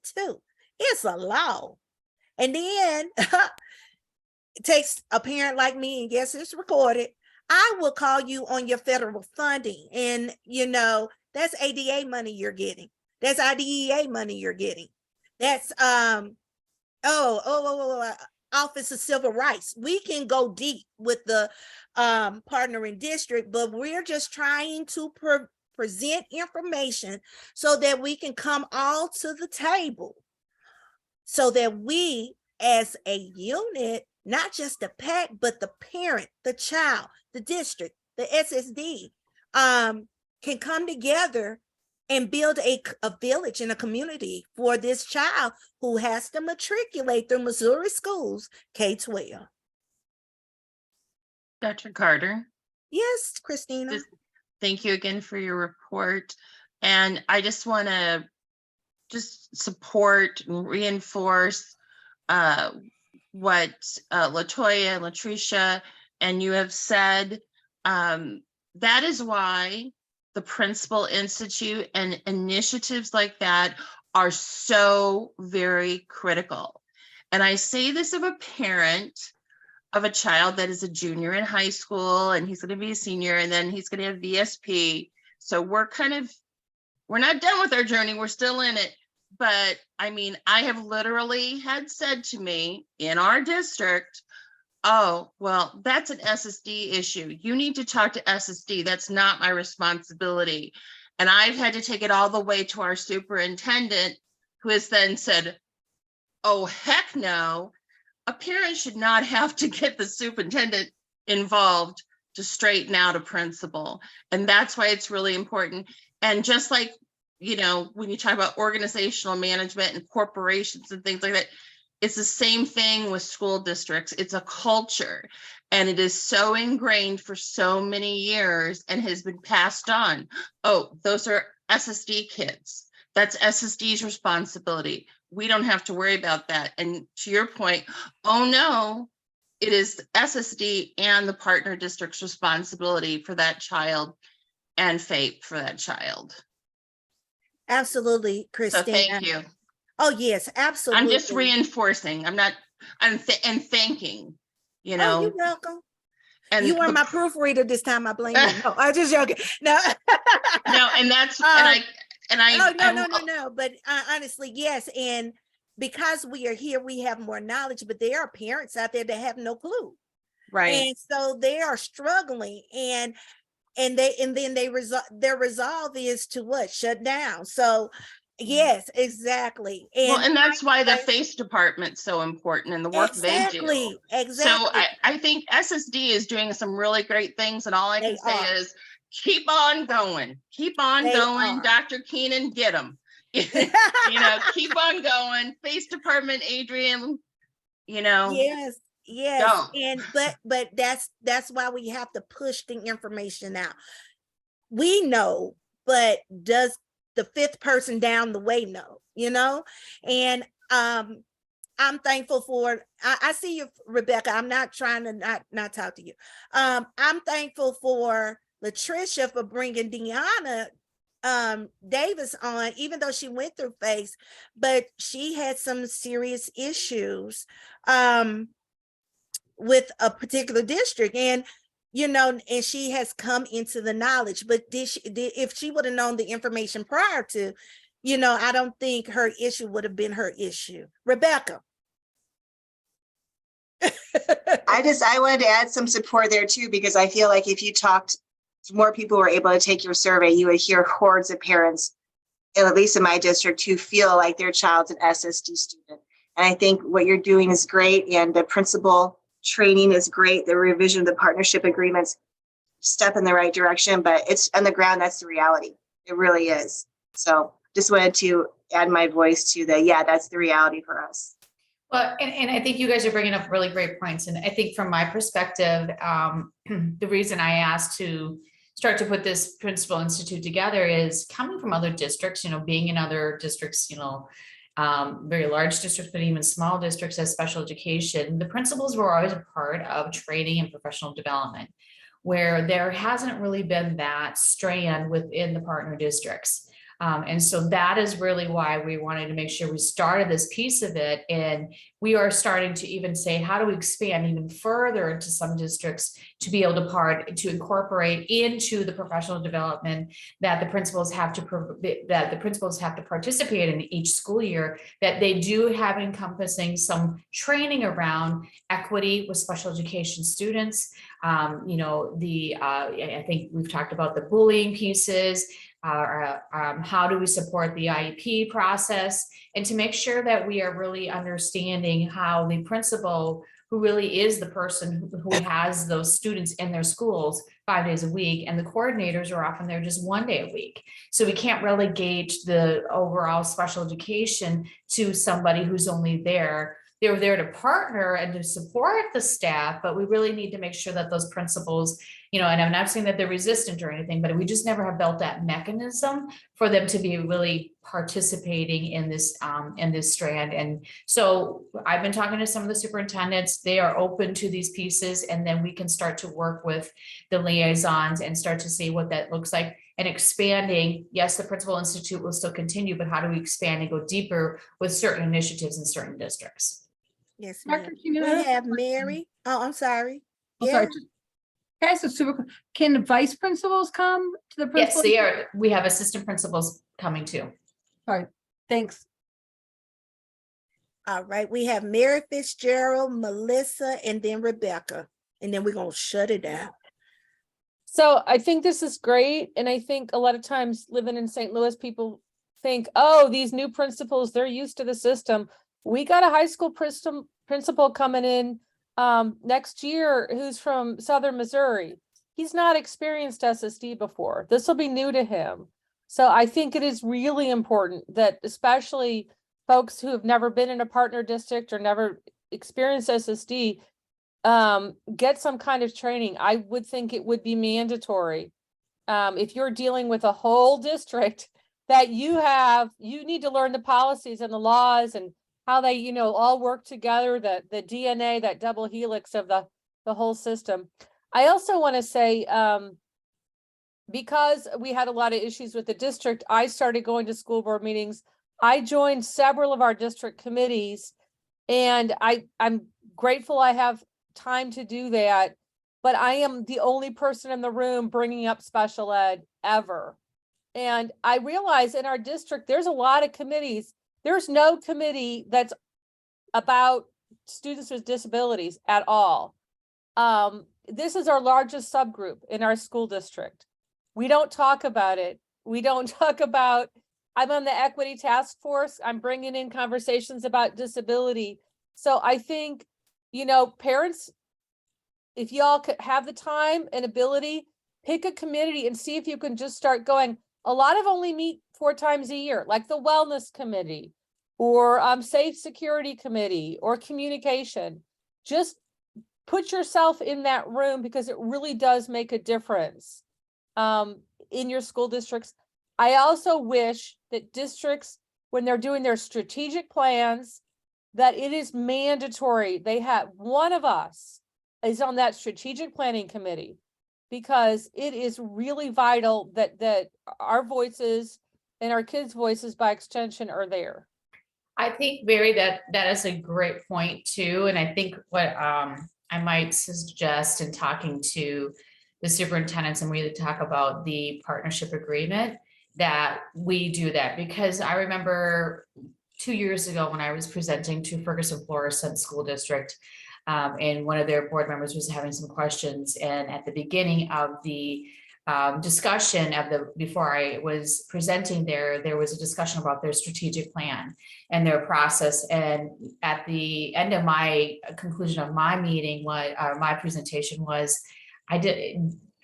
It's a law. And then it takes a parent like me, and yes, it's recorded. I will call you on your federal funding. And, that's ADA money you're getting. That's IDEA money you're getting. That's, Office of Civil Rights. We can go deep with the partnering district, but we're just trying to present information so that we can come all to the table, so that we as a unit, not just the PAC, but the parent, the child, the district, the SSD, can come together and build a village and a community for this child who has to matriculate through Missouri schools, K-12. Dr. Carter. Yes, Christina. Thank you again for your report. And I just want to support and reinforce what Latoya and Latricia and you have said. That is why the Principal Institute and initiatives like that are so very critical. And I say this of a parent of a child that is a junior in high school, and he's going to be a senior, and then he's going to have VSP. So we're not done with our journey. We're still in it. But I mean, I have literally had said to me in our district, oh, well, that's an SSD issue. You need to talk to SSD. That's not my responsibility. And I've had to take it all the way to our superintendent, who has then said, oh, heck no. A parent should not have to get the superintendent involved to straighten out a principal. And that's why it's really important. And just like, when you talk about organizational management and corporations and things like that, it's the same thing with school districts. It's a culture, and it is so ingrained for so many years and has been passed on. Oh, those are SSD kids. That's SSD's responsibility. We don't have to worry about that. And to your point, oh no, it is SSD and the partner district's responsibility for that child and FAPE for that child. Absolutely, Christina. So thank you. Oh, yes, absolutely. I'm just reinforcing. I'm thanking, Oh, you're welcome. And you were my proofreader this time. I blame you. No, I'm just joking. No. No, and that's, No. But honestly, yes. And because we are here, we have more knowledge, but there are parents out there that have no clue. Right. And so they are struggling, and then their resolve is to what? Shut down. So yes, exactly. And that's why the FACE department's so important and the work they do. Exactly. So I think SSD is doing some really great things, and all I can say is keep on going. Keep on going. Dr. Keenan, get them. Keep on going. FACE department, Adrian, Yes. Go. And but that's why we have to push the information out. We know, but does the fifth person down the way know? And I'm thankful for, I see you, Rebecca. I'm not trying to not talk to you. I'm thankful for Latricia for bringing Deanna Davis on, even though she went through FACE, but she had some serious issues with a particular district, and and she has come into the knowledge. But if she would have known the information prior to, I don't think her issue would have been her issue. Rebecca. I wanted to add some support there too, because I feel like if you talked, more people were able to take your survey, you would hear hordes of parents, at least in my district, who feel like their child's an SSD student. And I think what you're doing is great, and the principal training is great. The revision of the partnership agreements, step in the right direction, but it's on the ground. That's the reality. It really is. So just wanted to add my voice to that's the reality for us. Well, and I think you guys are bringing up really great points. And I think from my perspective, the reason I asked to start to put this principal institute together is coming from other districts, being in other districts, very large districts, but even small districts as special education, the principals were always a part of training and professional development, where there hasn't really been that strand within the partner districts. And so that is really why we wanted to make sure we started this piece of it. And we are starting to even say, how do we expand even further into some districts to be able to incorporate into the professional development that the principals have to participate in each school year, that they do have encompassing some training around equity with special education students. I think we've talked about the bullying pieces. How do we support the IEP process, and to make sure that we are really understanding how the principal, who really is the person who has those students in their schools 5 days a week, and the coordinators are often there just 1 day a week. So we can't relegate the overall special education to somebody who's only there. They're there to partner and to support the staff, but we really need to make sure that those principals, and I'm not saying that they're resistant or anything, but we just never have built that mechanism for them to be really participating in this strand. And so I've been talking to some of the superintendents. They are open to these pieces, and then we can start to work with the liaisons and start to see what that looks like. And expanding, yes, the Principal Institute will still continue, but how do we expand and go deeper with certain initiatives in certain districts? Yes, Dr. ma'am. Keenan, We I have a have question. Mary. Oh, I'm sorry. Oh, Yeah. sorry. Guys, it's can the vice principals come to the Yes, principal? they are. We have assistant principals coming too. All right, thanks. All right. We have Mary Fitzgerald, Melissa, and then Rebecca. And then we're going to shut it down. So I think this is great. And I think a lot of times living in St. Louis, people think, oh, these new principals, they're used to the system. We got a high school principal coming in next year who's from Southern Missouri. He's not experienced SSD before. This will be new to him. So I think it is really important that especially folks who have never been in a partner district or never experienced SSD get some kind of training. I would think it would be mandatory. If you're dealing with a whole district that you need to learn the policies and the laws and how they, all work together, the DNA, that double helix of the whole system. I also want to say, because we had a lot of issues with the district, I started going to school board meetings. I joined several of our district committees, and I'm grateful I have time to do that, but I am the only person in the room bringing up special ed ever. And I realize in our district, there's a lot of committees. There's no committee that's about students with disabilities at all. This is our largest subgroup in our school district. We don't talk about it. We don't talk about, I'm on the equity task force. I'm bringing in conversations about disability. So I think, parents, if y'all could have the time and ability, pick a committee and see if you can just start going. A lot of only meet 4 times a year, like the wellness committee or safe security committee or communication. Just put yourself in that room because it really does make a difference in your school districts. I also wish that districts, when they're doing their strategic plans, that it is mandatory. They have one of us is on that strategic planning committee, because it is really vital that our voices and our kids' voices by extension are there. I think, Mary, that is a great point too. And I think what I might suggest in talking to the superintendents, and we talk about the partnership agreement, that we do that, because I remember 2 years ago when I was presenting to Ferguson Florissant School District, and one of their board members was having some questions. And at the beginning of the discussion before I was presenting there was a discussion about their strategic plan and their process. And at the end of my conclusion of my meeting, my presentation was,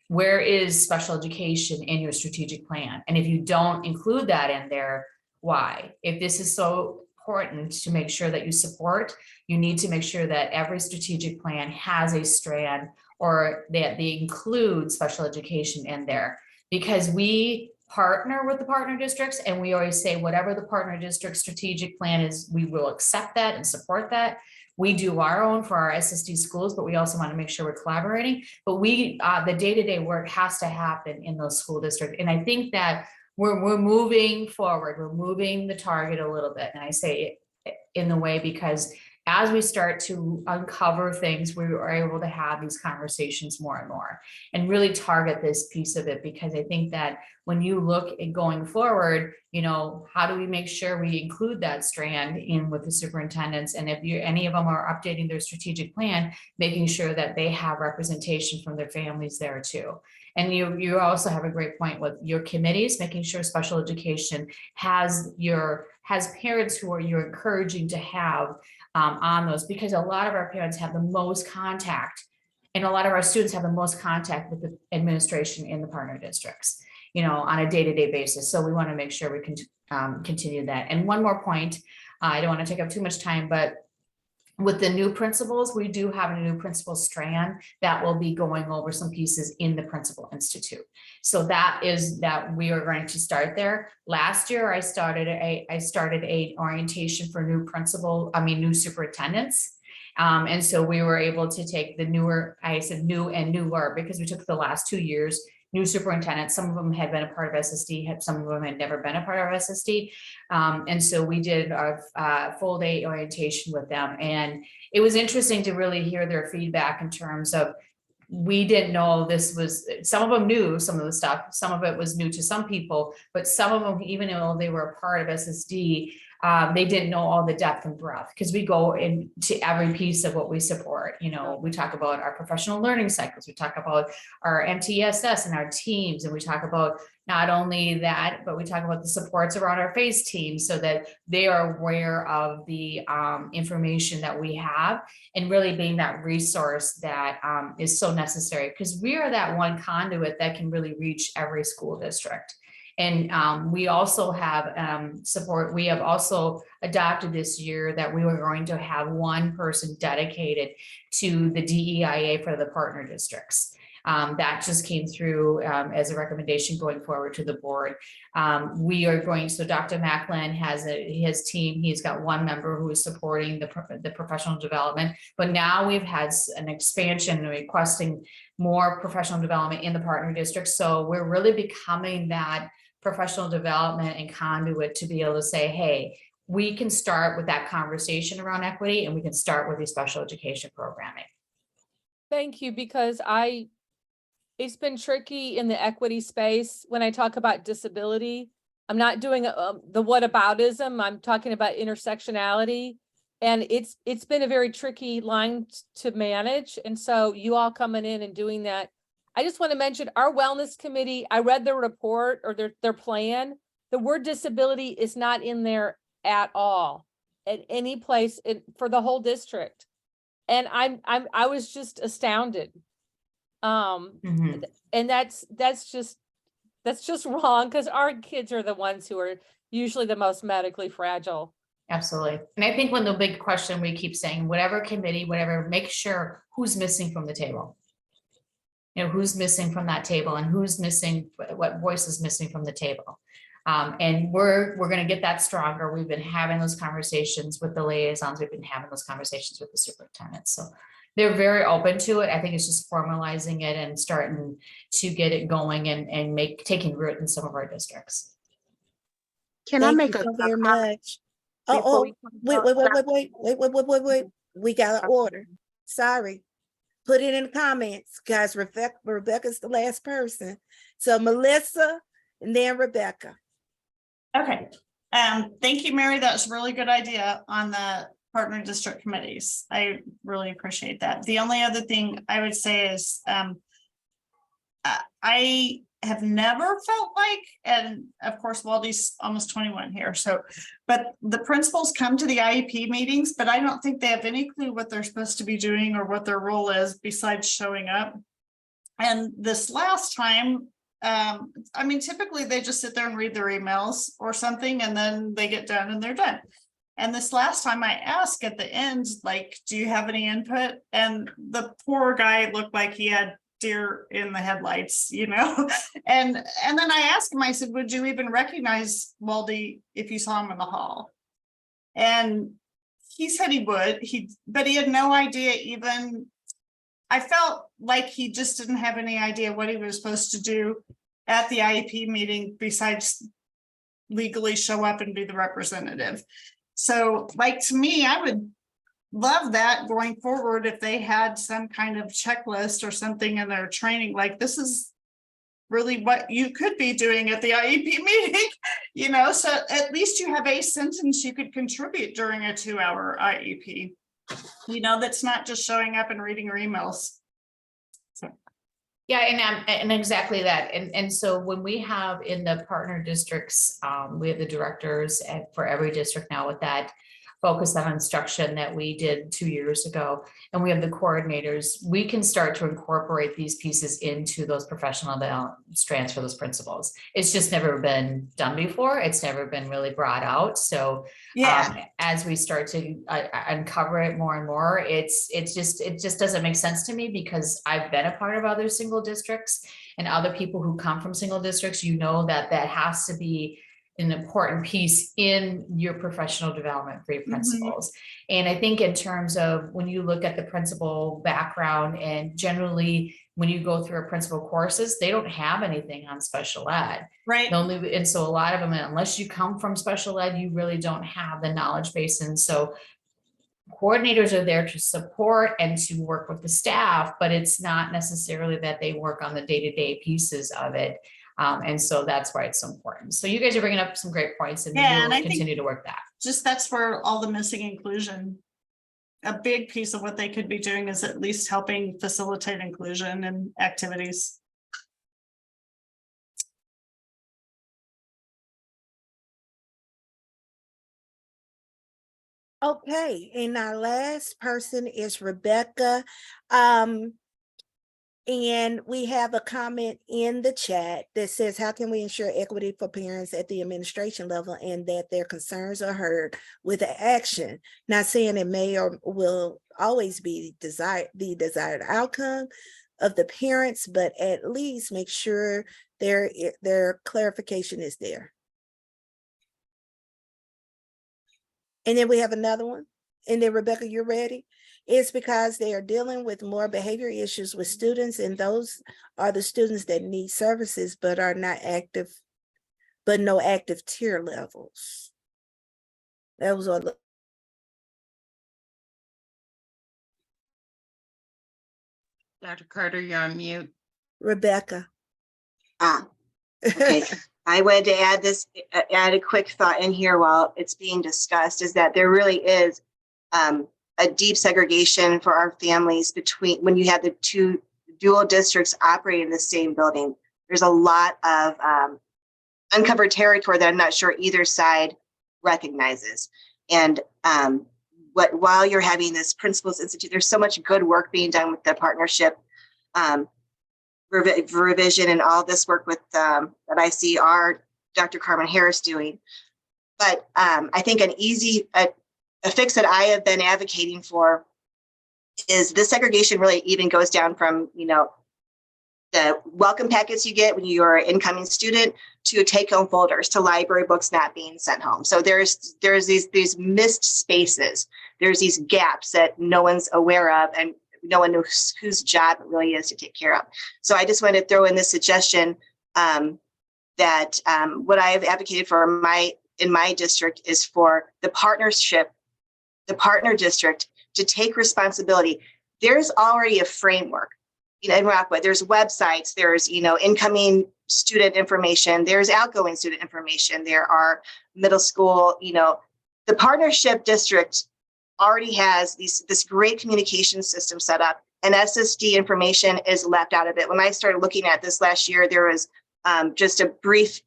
where is special education in your strategic plan? And if you don't include that in there, why? If this is so important to make sure that you support. You need to make sure that every strategic plan has a strand or that they include special education in there, because we partner with the partner districts and we always say whatever the partner district strategic plan is, we will accept that and support that. We do our own for our SSD schools, but we also want to make sure we're collaborating. But we, the day-to-day work has to happen in those school districts. And I think that we're moving forward. We're moving the target a little bit. And I say it in the way because as we start to uncover things, we are able to have these conversations more and more and really target this piece of it. Because I think that when you look at going forward, you know, how do we make sure we include that strand in with the superintendents? And if any of them are updating their strategic plan, making sure that they have representation from their families there too. And you also have a great point with your committees, making sure special education has parents who are you're encouraging to have on those, because a lot of our parents have the most contact and a lot of our students have the most contact with the administration in the partner districts, you know, on a day-to-day basis. So we want to make sure we can continue that. And one more point, I don't want to take up too much time, but with the new principals, we do have a new principal strand that will be going over some pieces in the Principal Institute. So that is that we are going to start there. Last year, I started a orientation for new superintendents. And so we were able to take the newer, I said new and newer, because we took the last 2 years, new superintendents. Some of them had been a part of SSD, some of them had never been a part of SSD. And so we did a full day orientation with them. And it was interesting to really hear their feedback in terms of, we didn't know this was, some of them knew some of the stuff, some of it was new to some people, but some of them, even though they were a part of SSD, they didn't know all the depth and breadth, because we go into every piece of what we support. You know, we talk about our professional learning cycles, we talk about our MTSS and our teams, and we talk about not only that, but we talk about the supports around our FACE team so that they are aware of the information that we have, and really being that resource that is so necessary, because we are that one conduit that can really reach every school district. And we also have support. We have also adopted this year that we were going to have one person dedicated to the DEIA for the partner districts. That just came through as a recommendation going forward to the board. We are going, so Dr. Macklin has his team, he's got one member who is supporting the professional development, but now we've had an expansion requesting more professional development in the partner district. So we're really becoming that professional development and conduit to be able to say, hey, we can start with that conversation around equity, and we can start with the special education programming. Thank you, because it's been tricky in the equity space. When I talk about disability, I'm not doing the whataboutism, I'm talking about intersectionality. And it's been a very tricky line to manage. And so you all coming in and doing that. I just want to mention our wellness committee, I read their report or their plan. The word disability is not in there at all at any place for the whole district. And I was just astounded. And that's just wrong, because our kids are the ones who are usually the most medically fragile. Absolutely. And I think when the big question we keep saying, whatever committee, whatever, make sure who's missing from the table. You know, who's missing from that table, and who's missing, what voice is missing from the table. And we're going to get that stronger. We've been having those conversations with the liaisons. We've been having those conversations with the superintendents. So they're very open to it. I think it's just formalizing it and starting to get it going and taking root in some of our districts. Can I make Thank a you so very comment much? before Wait. We got an order. Sorry. Put it in the comments, guys. Rebecca's the last person. So Melissa and then Rebecca. Okay. Thank you, Mary. That's a really good idea on the partner district committees. I really appreciate that. The only other thing I would say is I have never felt like, and of course, Waldy's almost 21 here. So, but the principals come to the IEP meetings, but I don't think they have any clue what they're supposed to be doing or what their role is besides showing up. And this last time, I mean, typically they just sit there and read their emails or something, and then they get done and they're done. And this last time I asked at the end, like, do you have any input? And the poor guy looked like he had deer in the headlights, you know? And then I asked him, I said, would you even recognize Waldy if you saw him in the hall? And he said he would, but he had no idea even, I felt like he just didn't have any idea what he was supposed to do at the IEP meeting besides legally show up and be the representative. So like, to me, I would love that going forward if they had some kind of checklist or something in their training, like this is really what you could be doing at the IEP meeting, you know, so at least you have a sentence you could contribute during a 2-hour IEP, you know, that's not just showing up and reading your emails. So. Yeah, and exactly that. And so when we have in the partner districts, we have the directors and for every district now with that focus on instruction that we did 2 years ago, and we have the coordinators, we can start to incorporate these pieces into those professional development strands for those principals. It's just never been done before. It's never been really brought out. So as we start to uncover it more and more, it just doesn't make sense to me, because I've been a part of other single districts and other people who come from single districts, you know, that has to be an important piece in your professional development for your principals. And I think in terms of when you look at the principal background, and generally when you go through our principal courses, they don't have anything on special ed. Right. And so a lot of them, unless you come from special ed, you really don't have the knowledge base. And so coordinators are there to support and to work with the staff, but it's not necessarily that they work on the day-to-day pieces of it. And so that's why it's so important. So you guys are bringing up some great points, and Yeah, we'll and I continue think to work that. just that's where all the missing inclusion, a big piece of what they could be doing is at least helping facilitate inclusion and activities. Okay, and our last person is Rebecca. And we have a comment in the chat that says, how can we ensure equity for parents at the administration level and that their concerns are heard with action? Not saying it may or will always be the desired outcome of the parents, but at least make sure their clarification is there. And then we have another one. And then Rebecca, you're ready? It's because they are dealing with more behavior issues with students, and those are the students that need services but are not active, but no active tier levels. That was all. Dr. Carter, you're on mute. Rebecca. Okay. I wanted to add a quick thought in here while it's being discussed, is that there really is a deep segregation for our families between when you have the two dual districts operating in the same building. There's a lot of uncovered territory that I'm not sure either side recognizes. And while you're having this Principals Institute, there's so much good work being done with the partnership revision and all this work with that I see our Dr. Carmen Harris doing. But I think a fix that I have been advocating for is this segregation really even goes down from, you know, the welcome packets you get when you're an incoming student to take-home folders to library books not being sent home. So there's these missed spaces. There's these gaps that no one's aware of and no one knows whose job it really is to take care of. So I just wanted to throw in this suggestion that what I have advocated for in my district is for the partner district to take responsibility. There's already a framework, you know, in Rockwood. There's websites, there's, you know, incoming student information, there's outgoing student information, there are middle school, you know, the partnership district already has this great communication system set up, and SSD information is left out of it. When I started looking at this last year, there was just a brief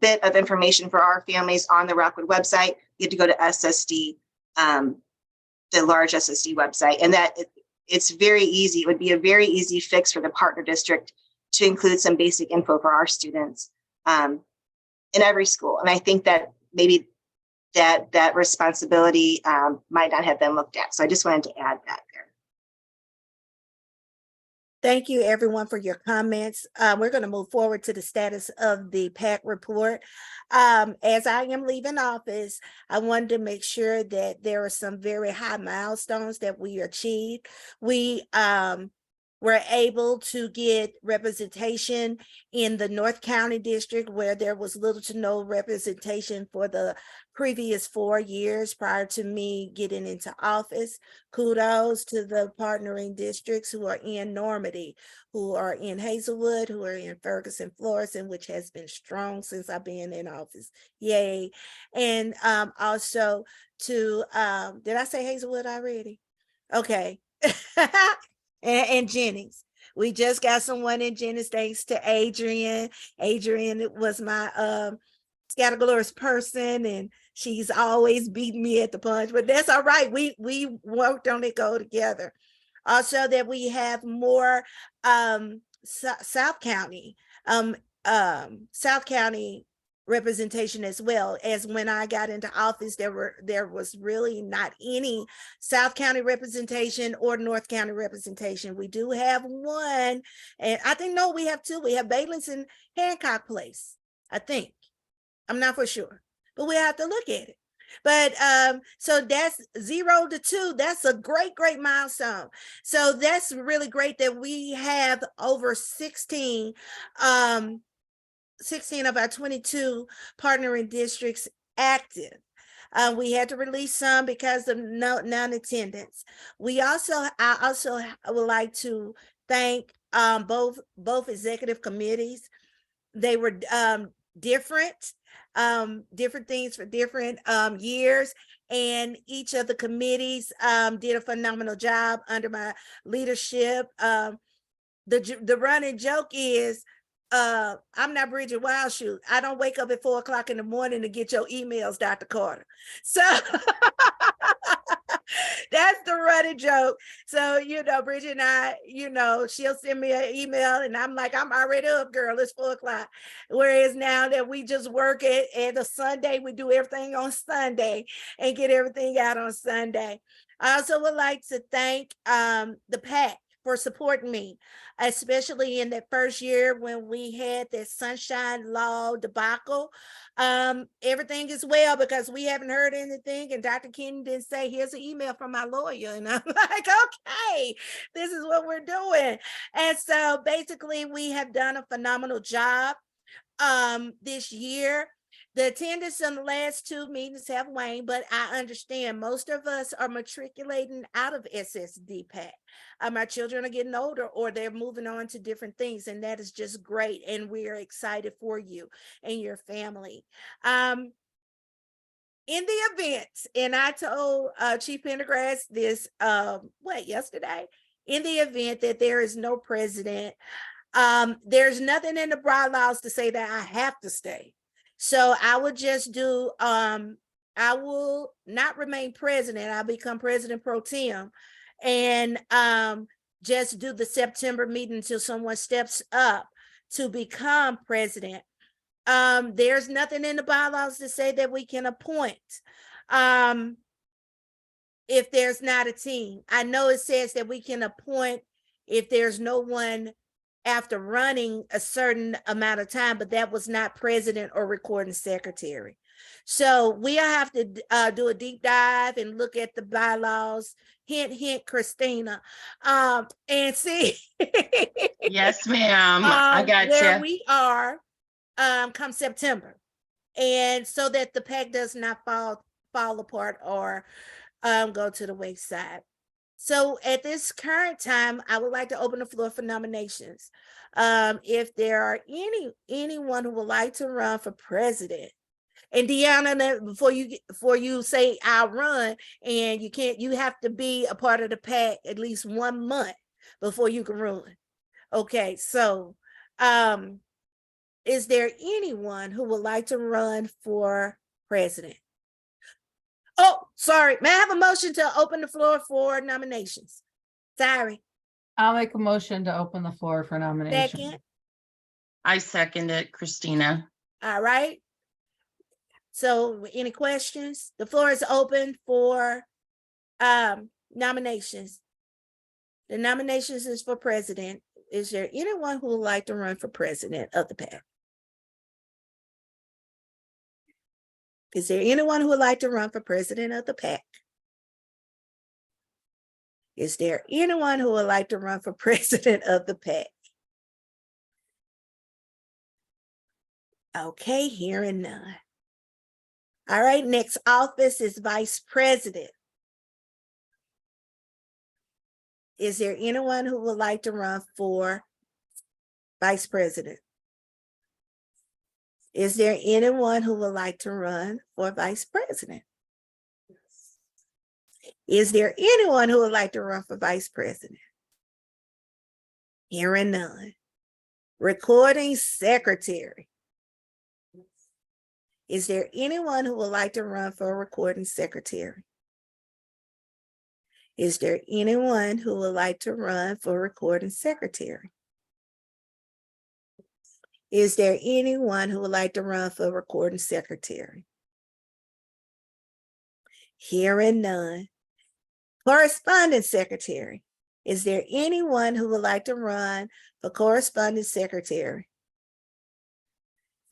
bit of information for our families on the Rockwood website. You have to go to SSD, the large SSD website, and that it's very easy. It would be a very easy fix for the partner district to include some basic info for our students in every school. And I think that maybe that responsibility might not have been looked at. So I just wanted to add that there. Thank you, everyone, for your comments. We're going to move forward to the status of the PAC report. As I am leaving office, I wanted to make sure that there are some very high milestones that we achieved. We were able to get representation in the North County District, where there was little to no representation for the previous 4 years prior to me getting into office. Kudos to the partnering districts who are in Normandy, who are in Hazelwood, who are in Ferguson, Florissant, which has been strong since I've been in office. Yay. And also to, did I say Hazelwood already? Okay. And Jennings. We just got someone in Jennings thanks to Adrian. Adrian was my Scatterglorious person, and she's always beating me at the punch, but that's all right. We worked on it, go together. Also that we have more South County representation as well. As when I got into office, there was really not any South County representation or North County representation. We do have one, and I think, no, we have two. We have Bailey's and Hancock Place, I think. I'm not for sure, but we have to look at it. But so that's 0 to 2. That's a great milestone. So that's really great that we have over 16 of our 22 partnering districts active. We had to release some because of non-attendance. I also would like to thank both executive committees. They were different things for different years, and each of the committees did a phenomenal job under my leadership. The running joke is, I'm not Bridget Wildshoot. I don't wake up at 4 o'clock in the morning to get your emails, Dr. Carter. So that's the running joke. So, Bridget and I, she'll send me an email and I'm like, I'm already up, girl. It's 4 o'clock. Whereas now that we just work it and a Sunday, we do everything on Sunday and get everything out on Sunday. I also would like to thank the PAC for supporting me, especially in that first year when we had that Sunshine Law debacle. Everything is well because we haven't heard anything, and Dr. King didn't say, here's an email from my lawyer. And I'm like, okay, this is what we're doing. And so basically we have done a phenomenal job this year. The attendance in the last 2 meetings have waned, but I understand most of us are matriculating out of SSD PAC. Our children are getting older or they're moving on to different things, and that is just great. And we are excited for you and your family. In the event, and I told Chief Pendergrass this, yesterday? In the event that there is no president, there's nothing in the bylaws to say that I have to stay. So I would just do, I will not remain president. I'll become president pro tem, and just do the September meeting until someone steps up to become president. There's nothing in the bylaws to say that we can appoint if there's not a team. I know it says that we can appoint if there's no one after running a certain amount of time, but that was not president or recording secretary. So we'll have to do a deep dive and look at the bylaws, hint, hint, Christina, and see. Yes, ma'am. I got where you. we are come September. And so that the PAC does not fall apart or go to the wayside. So at this current time, I would like to open the floor for nominations. If there are anyone who would like to run for president, and Deanna, before you say I'll run, and you have to be a part of the PAC at least 1 month before you can run. Okay, so is there anyone who would like to run for president? Oh, sorry. May I have a motion to open the floor for nominations? Sorry. I'll make a motion to open the floor for nomination. Second. I second it, Christina. All right. So any questions? The floor is open for nominations. The nominations is for president. Is there anyone who would like to run for president of the PAC? Is there anyone who would like to run for president of the PAC? Is there anyone who would like to run for president of the PAC? Okay, hearing none. All right, next office is vice president. Is there anyone who would like to run for vice president? Is there anyone who would like to run for vice president? Is there anyone who would like to run for vice president? Hearing none. Recording secretary. Is there anyone who would like to run for a recording secretary? Is there anyone who would like to run for a recording secretary? Is there anyone who would like to run for a recording secretary? Hearing none. Correspondence secretary. Is there anyone who would like to run for correspondence secretary?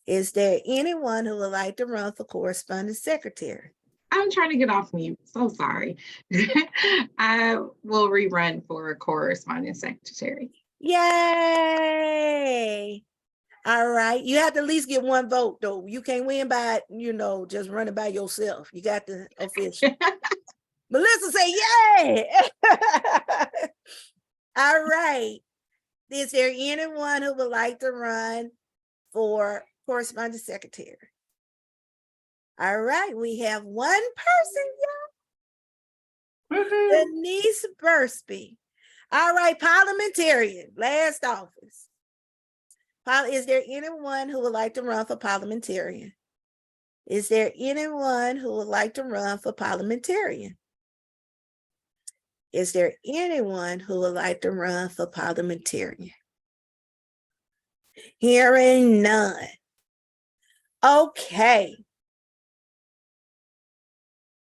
Is there anyone who would like to run for correspondence secretary? I'm trying to get off mute. So sorry. I will rerun for correspondence secretary. Yay! All right, you have to at least get one vote though. You can't win by, just running by yourself. You got the official. Melissa say yay! All right. Is there anyone who would like to run for correspondence secretary? All right, we have one person, y'all. Denise Bursby. All right, parliamentarian, last office. Is there anyone who would like to run for parliamentarian? Is there anyone who would like to run for parliamentarian? Is there anyone who would like to run for parliamentarian? Hearing none. Okay.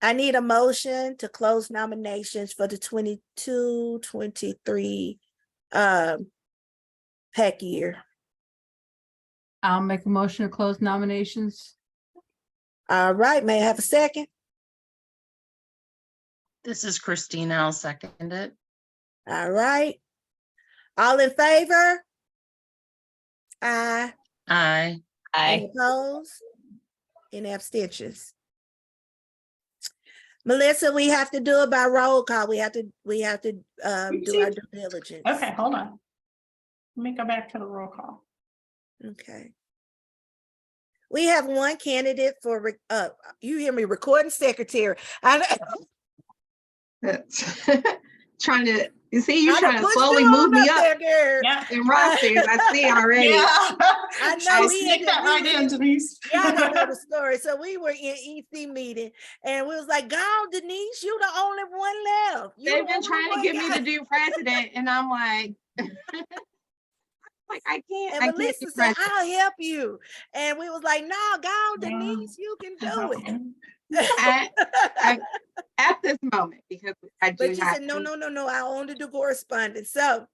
I need a motion to close nominations for the 22-23 PAC year. I'll make a motion to close nominations. All right, may I have a second? This is Christina. I'll second it. All right. All in favor? Aye. Aye. Any opposed? Any abstentions? Melissa, we have to do it by roll call. We have to do our due diligence. Okay, hold on. Let me go back to the roll call. Okay. We have one candidate for, you hear me, recording secretary. Trying to, you see, you're I trying done to pushed slowly you move on me up up there, girl. Yeah. in rosters. I see already. Yeah. I know we sneak that right in, Denise. Y'all don't know the story. So we were in EC meeting and we was like, "Go, Denise, you the only one left." They've been trying to get me to do president, and I'm like, I can't. And Melissa said, "I'll help you," and we was like, "No, go, Denise, you can do it." At this moment, because I do. But you said, "No, I only do correspondence." So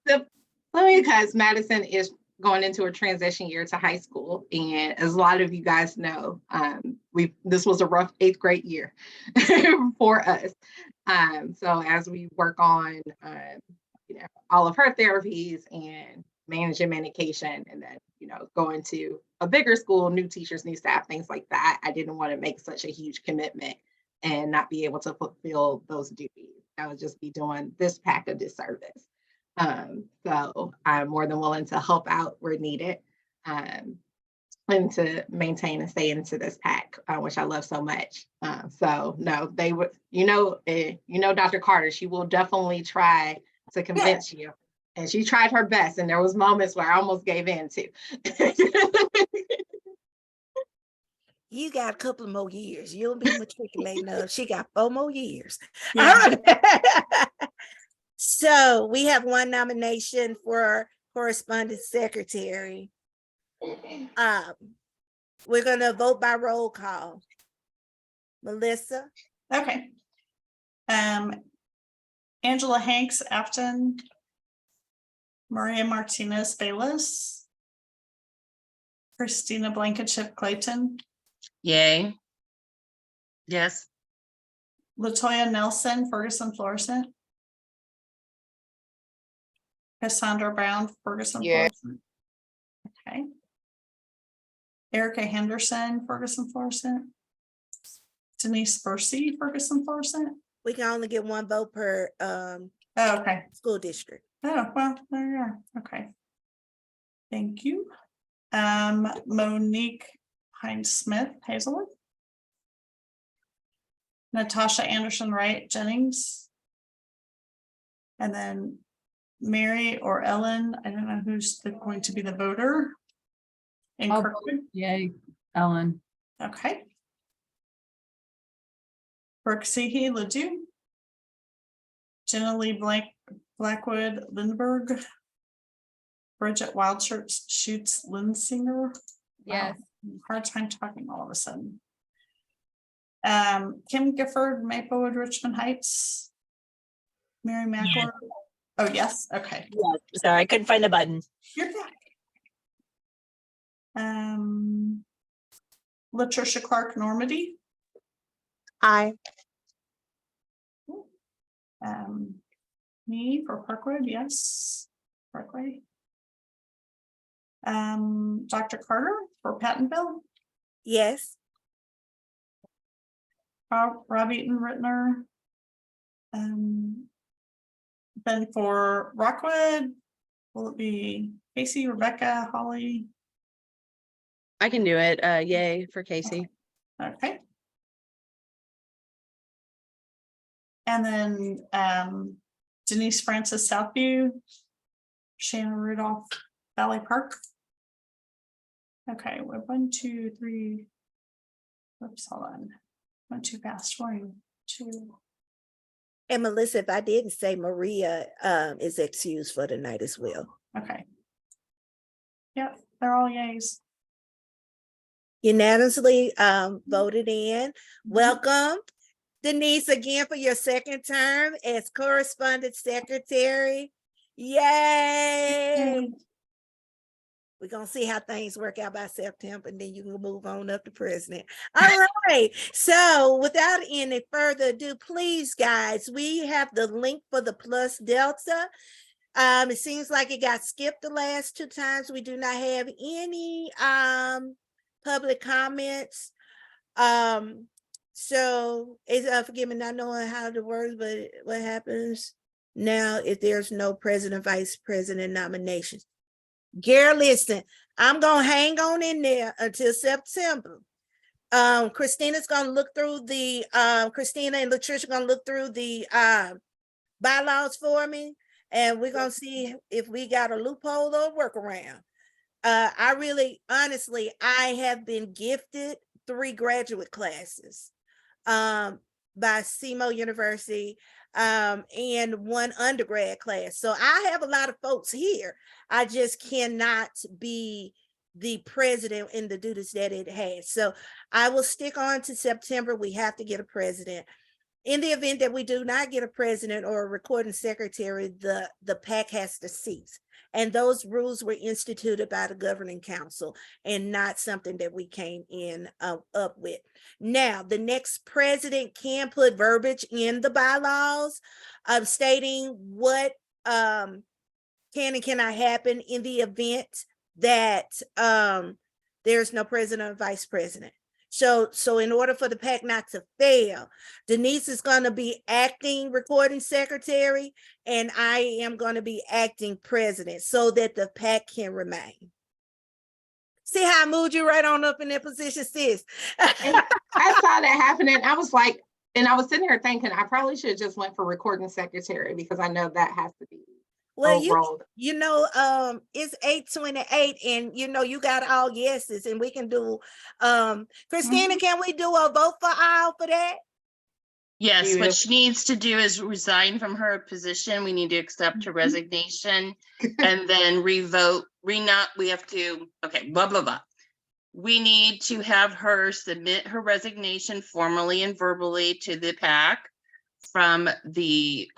because Madison is going into a transition year to high school, and as a lot of you guys know, this was a rough 8th grade year for us. So as we work on all of her therapies and managing medication, and then going to a bigger school, new teachers, new staff, things like that, I didn't want to make such a huge commitment and not be able to fulfill those duties. I would just be doing this PAC a disservice. So I'm more than willing to help out where needed, and to maintain and stay into this PAC, which I love so much. So no, they would, Dr. Carter, she will definitely try to convince you. And she tried her best. And there was moments where I almost gave in too. you got a couple of more years. You'll be matriculating up. She got 4 more years. Yeah. So we have one nomination for correspondence secretary. We're gonna vote by roll call. Melissa, Okay. Angela Hanks, Afton. Maria Martinez Bayless. Christina Blankenship Clayton. Yay. Yes. Latoya Nelson, Ferguson Florissant. Cassandra Brown, Ferguson Yeah. Florissant. Okay. Erica Henderson, Ferguson Florissant. Denise Bursey, Ferguson Florissant. we can only get one vote per Oh, okay. school district. Oh, well, there you are. Okay. Thank you. Monique Hines Smith, Hazelwood. Natasha Anderson Wright Jennings. And then Mary or Ellen, I don't know who's going to be the voter. In I'll Kirkwood. vote yay, Ellen. Okay. Brooke Seehey Ledoux. Jenna Lee Blackwood Lindbergh. Bridget Wildchurch Shoots Linsinger. Yes. Wow, hard time talking all of a sudden. Kim Gifford, Maplewood, Richmond Heights. Mary McElroy. Oh, yes, okay. Yeah, sorry, I couldn't find the button. You're back. Latricia Clark Normandy. Aye. Me for Parkwood, yes. Parkway. Dr. Carter for Pattonville. Yes. Rob Eaton Rittner. Then for Rockwood, will it be Casey, Rebecca, Holly? I can do it. Yay for Casey. Okay. And then Denise Francis Southview, Shannon Rudolph, Valley Park. Okay, we're 1, 2, 3. Oops, hold on. Went too fast. 1, 2. And Melissa, if I didn't say Maria is excused for tonight as well. Okay. Yep, they're all yays. Unanimously voted in. Welcome, Denise, again for your second term as correspondence secretary. Yay! We're gonna see how things work out by September, and then you can move on up to president. All right. So without any further ado, please, guys, we have the link for the Plus Delta. It seems like it got skipped the last 2 times. We do not have any public comments. So it's forgive me not knowing how to work, but what happens now if there's no president, vice president nominations? Gary, listen, I'm gonna hang on in there until September. Christina's gonna look through the Christina and Latricia gonna look through the bylaws for me, and we're gonna see if we got a loophole or a workaround. I really, honestly, I have been gifted 3 graduate classes by SEMO University and 1 undergrad class. So I have a lot of folks here. I just cannot be the president in the duties that it has. So I will stick on to September. We have to get a president. In the event that we do not get a president or a recording secretary, the PAC has to cease. And those rules were instituted by the governing council and not something that we came in up with. Now, the next president can put verbiage in the bylaws stating what can and cannot happen in the event that there's no president or vice president. So in order for the PAC not to fail, Denise is going to be acting recording secretary, and I am going to be acting president so that the PAC can remain. See how I moved you right on up in that position, sis? I saw that happening. I was like, and I was sitting here thinking, I probably should have just went for recording secretary because I know that has to be. Well, you know, it's 8:28, and you got all yeses, and we can do. Christina, can we do a vote for all for that? Yes, what she needs to do is resign from her position. We need to accept her resignation and then revote, we have to, okay, blah, blah, blah. we need to have her submit her resignation formally and verbally to the PAC from the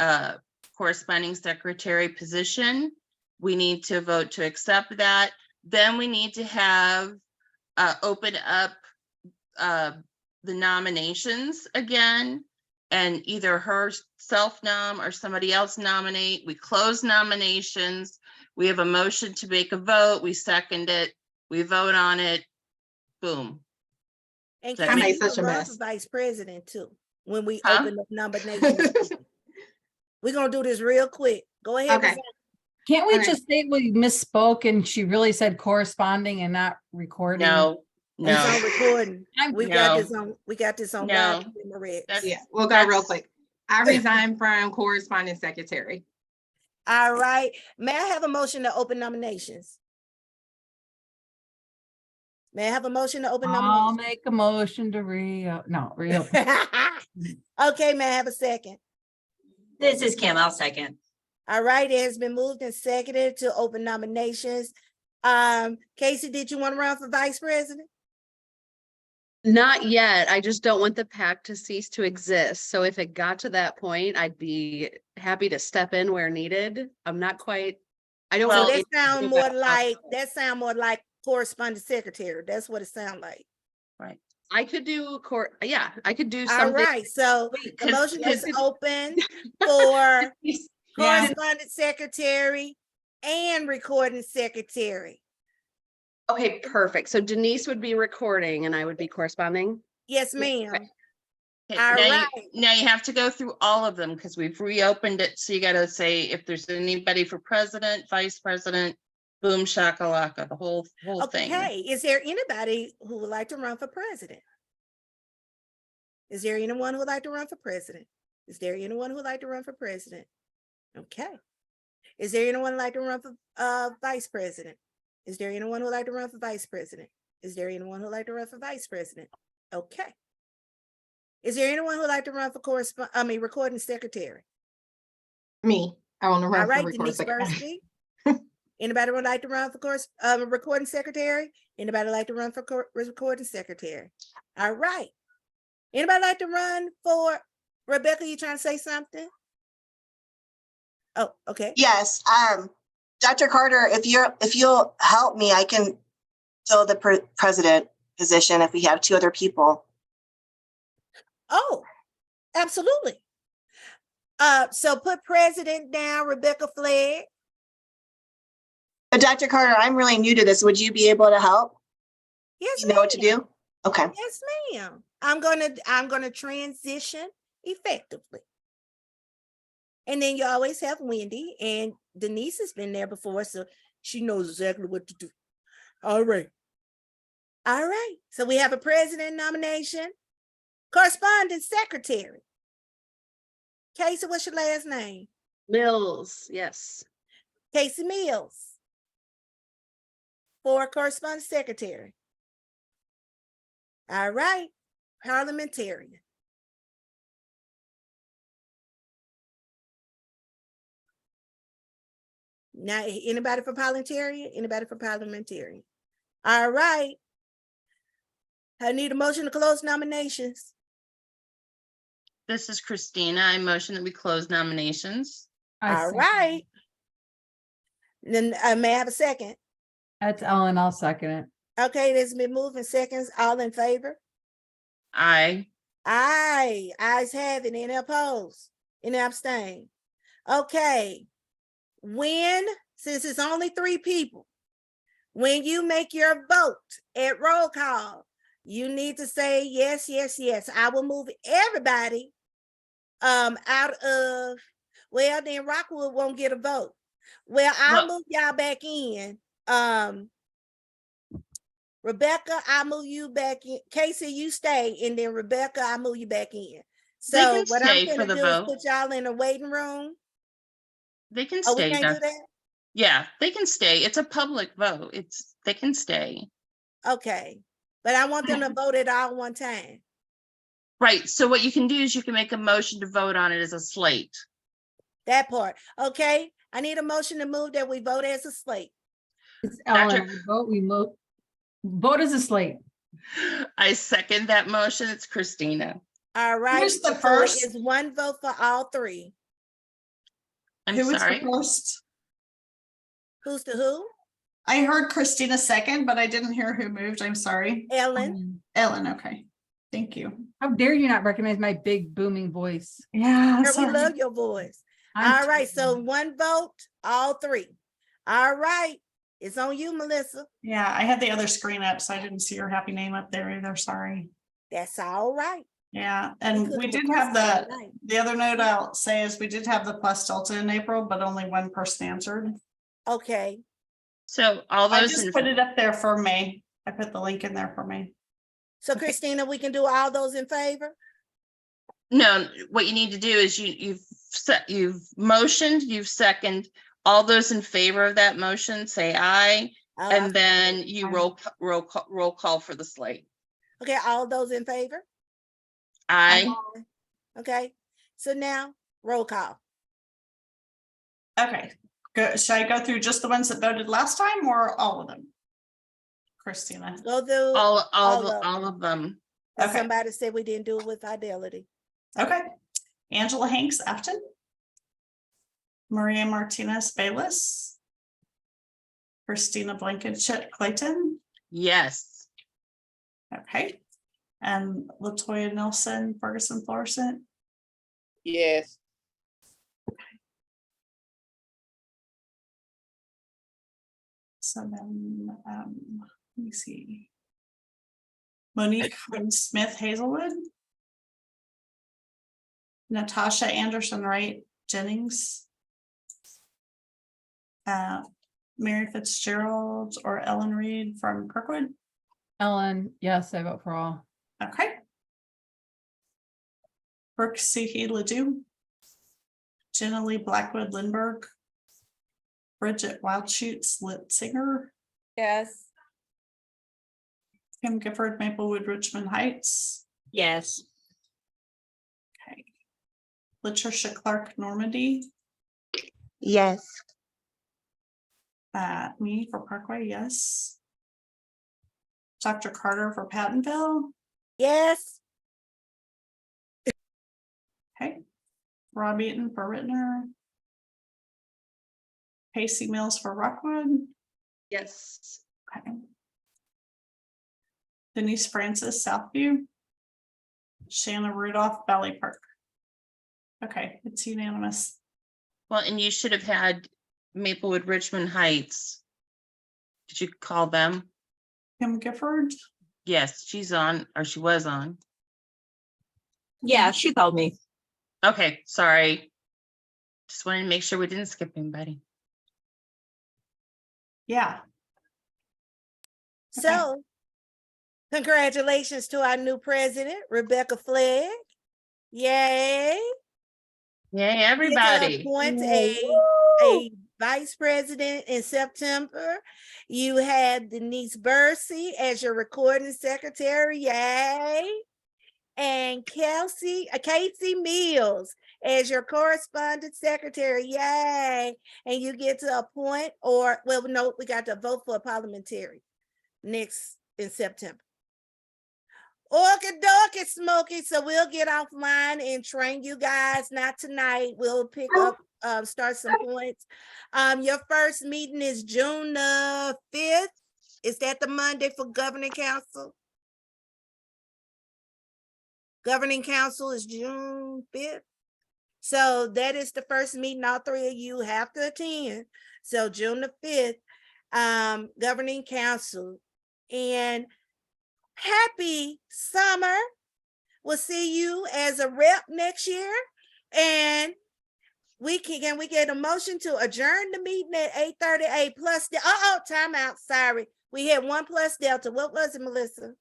corresponding secretary position. We need to vote to accept that. Then we need to have open up the nominations again, and either her self-nom or somebody else nominate. We close nominations. We have a motion to make a vote. We second it. We vote on it. Boom. And That Casey, made you such a can run mess. for vice president too, when we Huh? open up nominations. We're gonna do this real quick. Go ahead. Okay. Rosanna. Can't we Okay. just say we misspoke and she really said corresponding and not recording? No, It's on no, recording. We got this No. on, we got this on. No. live with Maria. that's, Yeah, we'll go real that's- quick. I resign from corresponding secretary. All right, may I have a motion to open nominations? May I have a motion to open I'll nominations? make a motion to reopen. Okay, may I have a second? This is Kim. I'll second. All right, it has been moved and seconded to open nominations. Casey, did you want to run for vice president? Not yet. I just don't want the PAC to cease to exist. So if it got to that point, I'd be happy to step in where needed. I'm not quite, I don't. So Well, know that if- sound more like corresponding secretary. That's what it sounds like. right. I could do yeah, I could do All something. right, so Wait, the 'cause- motion is 'cause- open for Yeah. correspondent secretary and recording secretary. Okay, perfect. So Denise would be recording and I would be corresponding. Yes, ma'am. Okay, All now right. now you have to go through all of them because we've reopened it. So you gotta say if there's anybody for president, vice president, boom shakalaka, the whole thing. Okay, is there anybody who would like to run for president? Is there anyone who would like to run for president? Is there anyone who would like to run for president? Okay. Is there anyone who'd like to run for vice president? Is there anyone who would like to run for vice president? Is there anyone who would like to run for vice president? Okay. Is there anyone who would like to run for recording secretary? Me, I want to run All for right, recording Denise secretary. Bursky. Anybody would like to run for recording secretary? Anybody like to run for recording secretary? All right. Anybody like to run for Rebecca? You trying to say something? Oh, okay. Yes, Dr. Carter, if you'll help me, I can fill the president position if we have two other people. Oh, absolutely. So put president down, Rebecca Flagg. But Dr. Carter, I'm really new to this. Would you be able to help? Yes, You know what to ma'am. do? Okay. Yes, ma'am. I'm gonna transition effectively. And then you always have Wendy, and Denise has been there before, so she knows exactly what to do. All right. All right. So we have a president nomination, correspondent secretary. Casey, what's your last name? Mills, yes. Casey Mills. For correspondent secretary. All right. Parliamentarian. Now, anybody for parliamentarian? Anybody for parliamentarian? All right. I need a motion to close nominations. This is Christina. I motion that we close nominations. All right. Then may I have a second? That's Ellen. I'll second it. Okay, there's been moved in seconds. All in favor? Aye. Aye. Ayes have it. Any opposed? Any abstain? Okay. Since it's only 3 people, when you make your vote at roll call, you need to say yes, yes, yes. I will move everybody out of, well, then Rockwood won't get a vote. Well, I'll move y'all back in. Rebecca, I'll move you back in. Casey, you stay, and then Rebecca, I'll move you back in. They So can what I'm stay for gonna the do is vote. put y'all in a waiting room. They can Oh, we stay. can't do that? Yeah, they can stay. It's a public vote. They can stay. Okay, but I want them to vote it all one time. Right. So what you can do is you can make a motion to vote on it as a slate. That part. Okay, I need a motion to move that we vote as a slate. It's Ellen. I vote we Vote as a slate. I second that motion. It's Christina. All right. Who's the so it first? is one vote for all three. I'm Who was the sorry. first? Who's the who? I heard Christina second, but I didn't hear who moved. I'm sorry. Ellen. Ellen, okay. Thank you. How dare you not recognize my big booming voice? Yeah. We sorry. love your voice. I'm All right, so teasing. one vote, all three. All right, it's on you, Melissa. Yeah, I had the other screen up, so I didn't see your happy name up there either. Sorry. That's all right. Yeah, and could we have did requested have that the, night. the other note I'll say is we did have the plus Delta in April, but only one person answered. Okay, So all I those just in, put it up there for May. I put the link in there for May. so Christina, we can do all those in favor? no, what you need to do is you've motioned, you've seconded. All those in favor of that motion, say aye. And then you roll call for the slate. Okay, all those in favor? Aye. Okay, so now roll call. Okay, good. Should I go through just the ones that voted last time or all of them? Christina. Go through. All of them. And Okay. somebody said we didn't do it with fidelity. Okay. Angela Hanks Afton. Maria Martinez Bayless. Christina Blankenship Clayton. Yes. Okay. And Latoya Nelson Ferguson Florissant. Yes. So then, let me see. Monique Smith Hazelwood. Natasha Anderson Wright Jennings. Mary Fitzgerald or Ellen Reed from Kirkwood. Ellen, yes, I vote for all. Okay. Brooke Suhi Ledoux. Jenna Lee Blackwood Lindbergh. Bridget Wildshoots Litzinger. Yes. Kim Gifford Maplewood Richmond Heights. Yes. Okay. Latricia Clark Normandy. Yes. Me for Parkway, yes. Dr. Carter for Pattonville. Yes. Okay. Rob Eaton for Rittner. Pacey Mills for Rockwood. Yes. Okay. Denise Francis Southview. Shanna Rudolph Valley Park. Okay, it's unanimous. Well, and you should have had Maplewood Richmond Heights. Did you call them? Kim Gifford. Yes, she's on, or she was on. Yeah, she called me. Okay, sorry. Just wanted to make sure we didn't skip anybody. Yeah. So congratulations to our new president, Rebecca Flagg. Yay. Yay, We get to everybody. appoint a vice president in September. You had Denise Bursey as your recording secretary. Yay. And Casey Mills as your correspondent secretary. Yay. And you get to appoint we got to vote for a parliamentary next in September. Okie Smokey. So we'll get offline and train you guys. Not tonight. We'll pick up, start some points. Your first meeting is June 5th. Is that the Monday for Governing Council? Governing Council is June 5th. So that is the first meeting all three of you have to attend. So June the 5th, Governing Council. And happy summer. We'll see you as a rep next year. And can we get a motion to adjourn the meeting at 8:38 plus the time out. Sorry. We had 1 plus Delta. What was it, Melissa?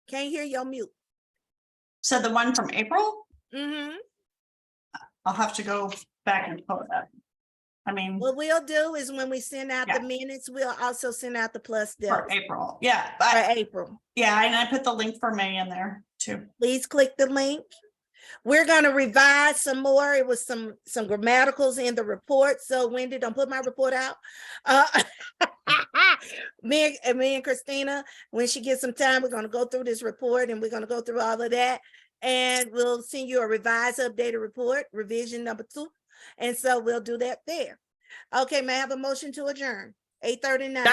Can't hear you on mute. So the one from April, Mm-hmm. I'll have to go back and pull it up. I mean, What we'll do is when we send out the minutes, we'll also send out the plus Delta. for April. Yeah. For April. Yeah, and I put the link for May in there too. Please click the link. We're gonna revise some more. It was some grammaticals in the report. So Wendy, don't put my report out. Me and Christina, when she gets some time, we're gonna go through this report and we're gonna go through all of that. And we'll send you a revised updated report, revision number 2. And so we'll do that there. Okay, may I have a motion to adjourn? 8:39.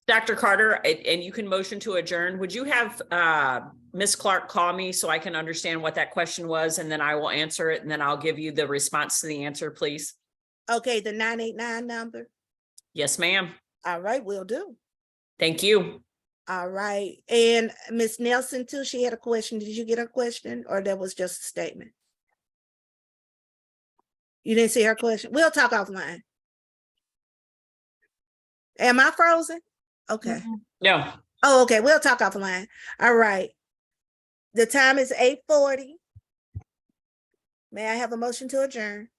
Dr. Carter, and you can motion to adjourn. Would you have Ms. Clark call me so I can understand what that question was, and then I will answer it, and then I'll give you the response to the answer, please? Okay, the 989 number. Yes, ma'am. All right, will do. Thank you. All right. And Miss Nelson too, she had a question. Did you get her question or that was just a statement? You didn't see her question? We'll talk offline. Am I frozen? Okay. No. Oh, okay. We'll talk offline. All right. The time is 8:40. May I have a motion to adjourn?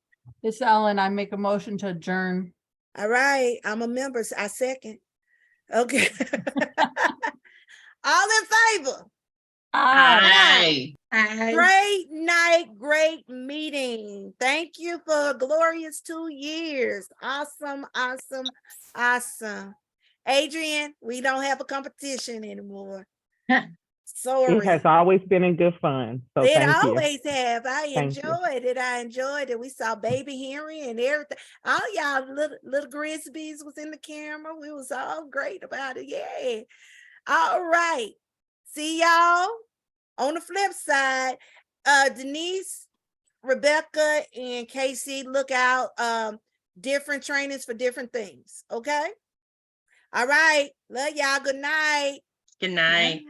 It's Ellen. I make a motion to adjourn. All right. I'm a member. I second. Okay. All in favor? Aye. Great night, great meeting. Thank you for a glorious 2 years. Awesome, awesome, awesome. Adrian, we don't have a competition anymore. Sorry. It has always been in good fun. So It thank you. always have. I Thank you. enjoyed it. I enjoyed it. We saw Baby Henry and everything. All y'all little Grisbys was in the camera. We was all great about it. Yeah. All right. See y'all on the flip side. Denise, Rebecca, and Casey, look out. Different trainings for different things. Okay. All right. Love y'all. Good night. Good night.